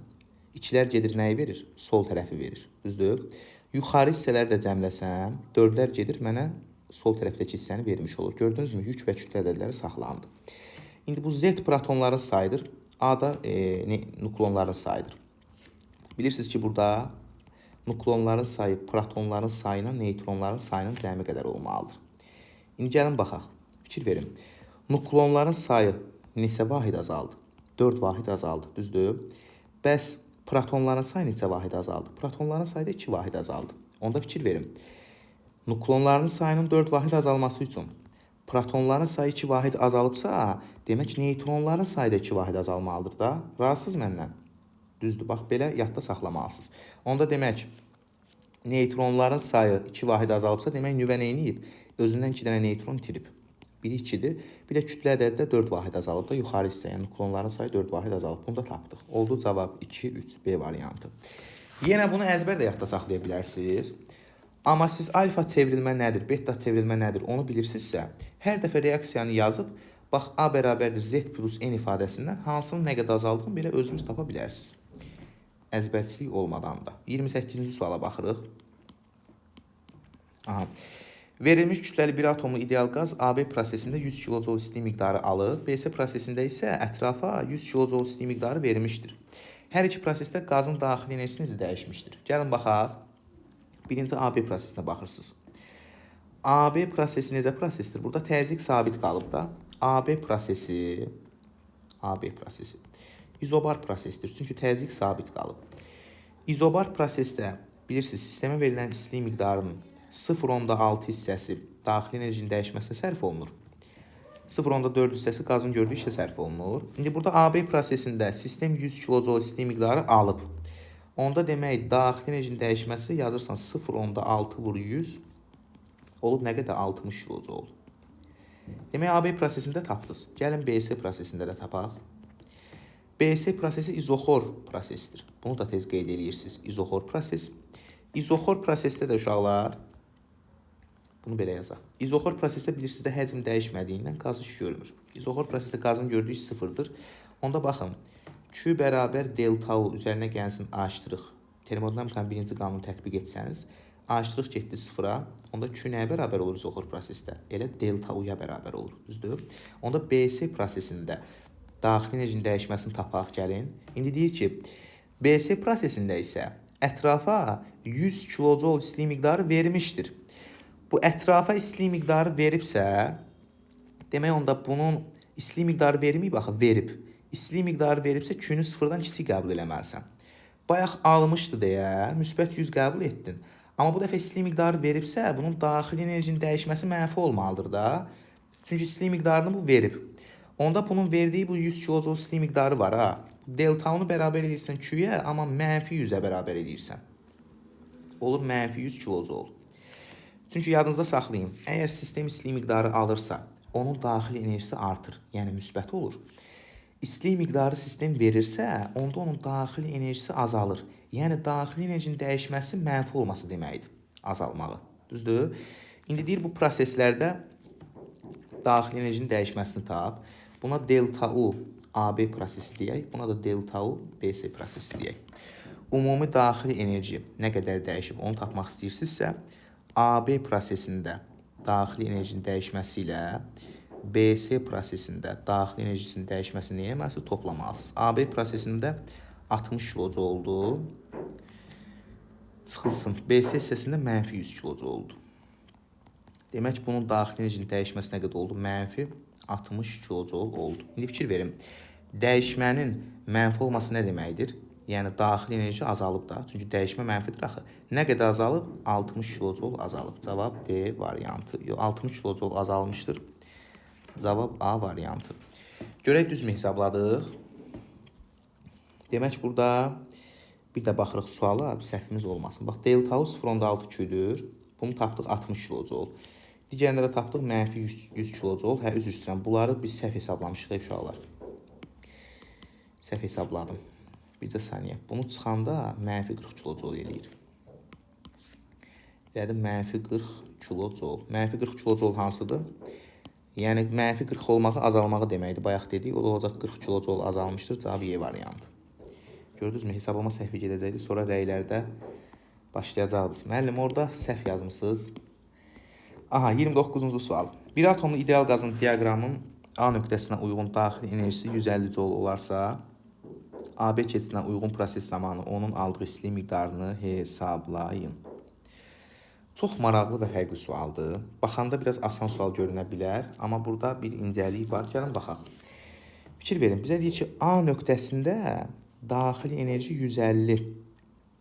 2-lər gedir nəyi verir? Sol tərəfi verir. Düzdür? Yuxarı hissələri də cəmləsəm, 4-lər gedir mənə sol tərəfdəki hissəni vermiş olur. Gördünüzmü? Yük və kütlə ədədləri saxlandı. İndi bu Z protonların sayıdır. A da nukleonların sayıdır. Bilirsiniz ki, burada nukleonların sayı protonların sayına neytronların sayının cəmi qədər olmalıdır. İndi gəlin baxaq. Fikir verin. Nukleonların sayı neçə vahid azaldı? 4 vahid azaldı. Düzdür? Bəs protonların sayı neçə vahid azaldı? Protonların sayı da 2 vahid azaldı. Onda fikir verin. Nukleonların sayının 4 vahid azalması üçün protonların sayı 2 vahid azalıbsa, demək neytronların sayı da 2 vahid azalmalıdır da. Razısınız məndən? Düzdür, bax, belə yadda saxlamalısınız. Onda demək, neytronların sayı 2 vahid azalıbsa, demək nüvə neyniyib? Özündən 2 dənə neytron itirib. Biri 2-dir. Bir də kütlə ədədi də 4 vahid azalıb da yuxarı hissə, yəni nukleonların sayı 4 vahid azalıb. Bunu da tapdıq. Oldu cavab 2, 3, B variantı. Yenə bunu əzbər də yadda saxlaya bilərsiniz. Amma siz alfa çevrilmə nədir, beta çevrilmə nədir onu bilirsinizsə, hər dəfə reaksiyanı yazıb, bax, A bərabərdir Z plus N ifadəsindən hansının nə qədər azaldığını belə özünüz tapa bilərsiniz. Əzbərçilik olmadan da. 28-ci suala baxırıq. Aha. Verilmiş kütləli bir atomlu ideal qaz AB prosesində 100 kJ istilik miqdarı alır. BC prosesində isə ətrafa 100 kJ istilik miqdarı verilmişdir. Hər iki prosesdə qazın daxili enerjisi necə dəyişmişdir? Gəlin baxaq. Birinci AB prosesinə baxırsınız. AB prosesi necə prosesdir? Burada təzyiq sabit qalıb da. AB prosesi izobar prosesdir. Çünki təzyiq sabit qalıb. İzobar prosesdə bilirsiniz, sistemə verilən istilik miqdarının 0,6 hissəsi daxili enerjinin dəyişməsinə sərf olunur. 0,4 hissəsi qazın gördüyü işə sərf olunur. İndi burada AB prosesində sistem 100 kJ istilik miqdarı alıb. Onda demək daxili enerjinin dəyişməsi yazırsan 0,6 vur 100 olub nə qədər 60 kJ. Demək AB prosesində tapdınız. Gəlin BC prosesində də tapaq. BC prosesi izoxor prosesdir. Bunu da tez qeyd edirsiniz. İzoxor proses. İzoxor prosesdə də uşaqlar, bunu belə yazaq. İzoxor prosesdə bilirsiniz də həcm dəyişmədiyindən qaz iş görmür. İzoxor prosesdə qazın gördüyü iş sıfırdır. Onda baxın, Q bərabər delta U üzərinə gəlsin A'. Termodinamikanın birinci qanunu tətbiq etsəniz, A' getdi sıfıra. Onda Q nəyə bərabər olur izoxor prosesdə? Elə delta U-ya bərabər olur. Düzdür? Onda BC prosesində daxili enerjinin dəyişməsini tapaq gəlin. İndi deyir ki, BC prosesində isə ətrafa 100 kJ istilik miqdarı vermişdir. Bu ətrafa istilik miqdarı veribsə, demək onda bunun istilik miqdarı verməyib, axı verib. İstilik miqdarı veribsə Q-nü sıfırdan kiçik qəbul eləməlisən. Bayaq almışdı deyə müsbət 100 qəbul etdin. Amma bu dəfə istilik miqdarı veribsə, bunun daxili enerjinin dəyişməsi mənfi olmalıdır da. Çünki istilik miqdarını bu verib. Onda bunun verdiyi bu 100 kJ istilik miqdarı var ha. Delta-ını bərabər edirsən Q-yə, amma mənfi 100-ə bərabər edirsən. Olur mənfi 100 kJ. Çünki yadınızda saxlayın, əgər sistem istilik miqdarı alırsa, onun daxili enerjisi artır, yəni müsbət olur. İstilik miqdarı sistem verirsə, onda onun daxili enerjisi azalır. Yəni daxili enerjinin dəyişməsi mənfi olması deməkdir, azalmağı. Düzdür? İndi deyir bu proseslərdə daxili enerjinin dəyişməsini tap. Buna delta U AB prosesi deyək, buna da delta U BC prosesi deyək. Ümumi daxili enerji nə qədər dəyişib onu tapmaq istəyirsinizsə, AB prosesində daxili enerjinin dəyişməsi ilə BC prosesində daxili enerjisinin dəyişməsini nə etməlisiniz? Toplamalısınız. AB prosesində 60 kJ oldu. Çıxılsın. BC hissəsində mənfi 100 kJ oldu. Demək ki, bunun daxili enerjinin dəyişməsi nə qədər oldu? Mənfi 60 kJ oldu. İndi fikir verin. Dəyişmənin mənfi olması nə deməkdir? Yəni daxili enerji azalıb da. Çünki dəyişmə mənfidir axı. Nə qədər azalıb? 60 kJ azalıb. Cavab D variantı. Yox, 60 kJ azalmışdır. Cavab A variantı. Görək düzmü hesabladıq? Demək burada bir də baxırıq suala, səhvimiz olmasın. Bax, delta U 0,6 Q-dür. Bunu tapdıq 60 kJ. Digərlərə tapdıq mənfi 100 kJ. Hə, üzr istəyirəm. Bunları biz səhv hesablamışıq uşaqlar. Səhv hesabladım. Bircə saniyə. Bunu çıxanda mənfi 40 kJ eləyir. Dedim mənfi 40 kJ. Mənfi 40 kJ hansıdır? Yəni mənfi 40 olmağı azalmağı deməkdir. Bayaq dedik, o da olacaq 40 kJ azalmışdır. Cavab E variantı. Gördünüzmü? Hesablama səhvi gedəcəkdir. Sonra rəylərdə başlayacaqdınız. Müəllim, orada səhv yazmışsınız. Aha, 29-cu sual. Bir atomlu ideal qazın diaqramın A nöqtəsinə uyğun daxili enerjisi 150 J olarsa, AB keçidinə uyğun proses zamanı onun aldığı istilik miqdarını hesablayın. Çox maraqlı və fərqli sualdır. Baxanda biraz asan sual görünə bilər, amma burada bir incəlik var. Gəlin baxaq. Fikir verin, bizə deyir ki, A nöqtəsində daxili enerji 150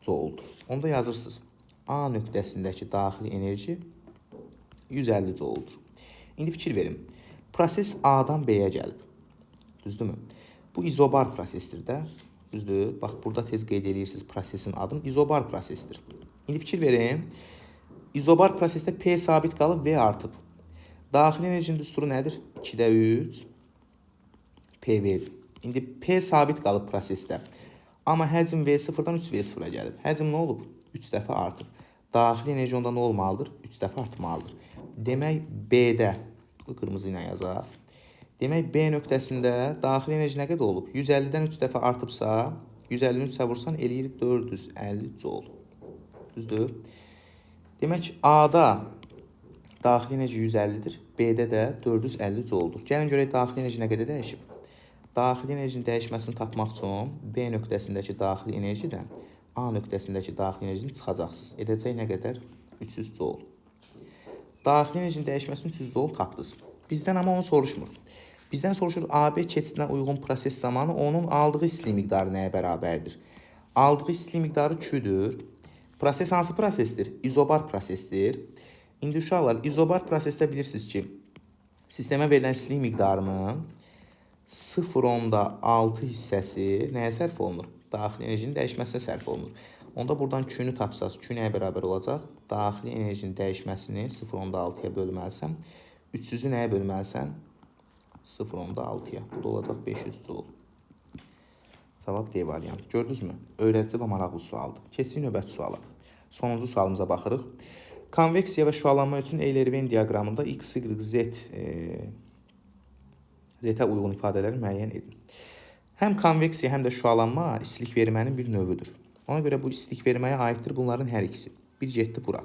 J-dur. Onda yazırsınız. A nöqtəsindəki daxili enerji 150 J-dur. İndi fikir verin. Proses A-dan B-yə gəlib. Düzdürmü? Bu izobar prosesdir də. Düzdür? Bax, burada tez qeyd edirsiniz prosesin adını. İzobar prosesdir. İndi fikir verin. İzobar prosesdə P sabit qalıb, V artıb. Daxili enerjinin düsturu nədir? 2-də 3 PV-dir. İndi P sabit qalıb prosesdə. Amma həcm V0-dan 3V0-a gəlib. Həcm nə olub? 3 dəfə artıb. Daxili enerji onda nə olmalıdır? 3 dəfə artmalıdır. Demək B-də, bu qırmızı ilə yazaq. Demək B nöqtəsində daxili enerji nə qədər olub? 150-dən 3 dəfə artıbsa, 150-ni 3-ə vursan eləyir 450 J. Düzdür? Demək ki, A-da Daxili enerji 150-dir. B-də də 450 jouldur. Gəlin görək daxili enerji nə qədər dəyişib. Daxili enerjinin dəyişməsini tapmaq üçün B nöqtəsindəki daxili enerjidən A nöqtəsindəki daxili enerjini çıxacaqsınız. Edəcək nə qədər? 300 joule. Daxili enerjinin dəyişməsini 300 joule tapdınız. Bizdən amma onu soruşmur. Bizdən soruşur AB keçidinə uyğun proses zamanı onun aldığı istilik miqdarı nəyə bərabərdir? Aldığı istilik miqdarı Q-dür. Proses hansı prosesdir? İzobar prosesdir. İndi uşaqlar, izobar prosesdə bilirsiniz ki, sistemə verilən istilik miqdarının 0,6 hissəsi nəyə sərf olunur? Daxili enerjinin dəyişməsinə sərf olunur. Onda buradan Q-nü tapsaz, Q nəyə bərabər olacaq? Daxili enerjinin dəyişməsini 0,6-ya bölməlisən. 300-ü nəyə bölməlisən? 0,6-ya. Bu da olacaq 500 joule. Cavab D variantı. Gördünüzmü? Öyrədici və maraqlı sualdır. Keçdik növbəti suala. Sonuncu sualımıza baxırıq. Konveksiya və şüalanma üçün Eyler-Venn diaqramında X, Y, Z Z-ə uyğun ifadələri müəyyən edin. Həm konveksiya, həm də şüalanma istilik vermənin bir növüdür. Ona görə bu istilik verməyə aiddir bunların hər ikisi. Bir getdi bura.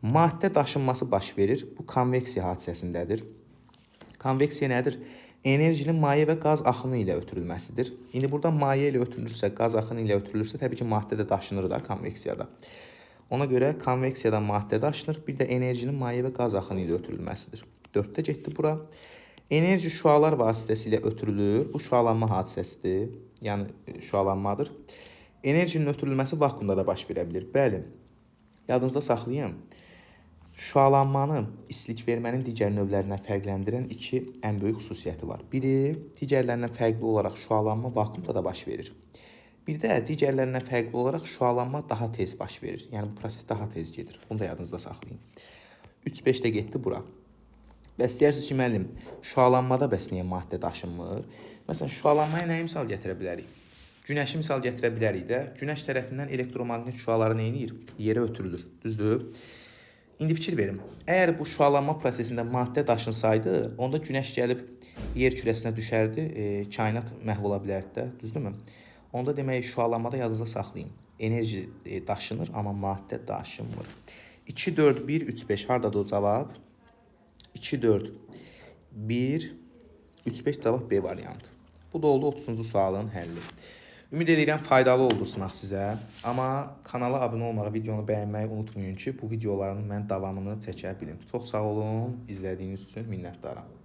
Maddə daşınması baş verir. Bu konveksiya hadisəsindədir. Konveksiya nədir? Enerjinin maye və qaz axını ilə ötürülməsidir. İndi burada maye ilə ötürülürsə, qaz axını ilə ötürülürsə, təbii ki, maddə də daşınır da konveksiyada. Ona görə konveksiyadan maddə daşınır, bir də enerjinin maye və qaz axını ilə ötürülməsidir. 4-də getdi bura. Enerji şüalar vasitəsilə ötürülür. Bu şüalanma hadisəsidir, yəni şüalanmadır. Enerjinin ötürülməsi vakuumda da baş verə bilir. Bəli, yadınızda saxlayın. Şüalanmanı istilik vermənin digər növlərindən fərqləndirən iki ən böyük xüsusiyyəti var. Biri, digərlərindən fərqli olaraq şüalanma vakuumda da baş verir. Bir də digərlərindən fərqli olaraq şüalanma daha tez baş verir. Yəni bu proses daha tez gedir. Bunu da yadınızda saxlayın. 3-5-də getdi bura. Bəs deyərsiniz ki, müəllim, şüalanmada bəs niyə maddə daşınmır? Məsələn, şüalanmaya nəyi misal gətirə bilərik? Günəşi misal gətirə bilərik də. Günəş tərəfindən elektromaqnet şüaları nə edir? Yerə ötürülür. Düzdür? İndi fikir verin. Əgər bu şüalanma prosesində maddə daşınsaydı, onda günəş gəlib yer kürəsinə düşərdi, kainat məhv ola bilərdi də. Düzdürmü? Onda demək, şüalanmada yadınızda saxlayın. Enerji daşınır, amma maddə daşınmır. 2, 4, 1, 3, 5. Haradadır o cavab? 2, 4, 1, 3, 5 cavab B variantı. Bu da oldu 30-cu sualın həlli. Ümid edirəm faydalı oldu sınaq sizə. Amma kanala abunə olmağı, videonu bəyənməyi unutmayın ki, bu videoların mən davamını çəkə bilim. Çox sağ olun, izlədiyiniz üçün minnətdaram.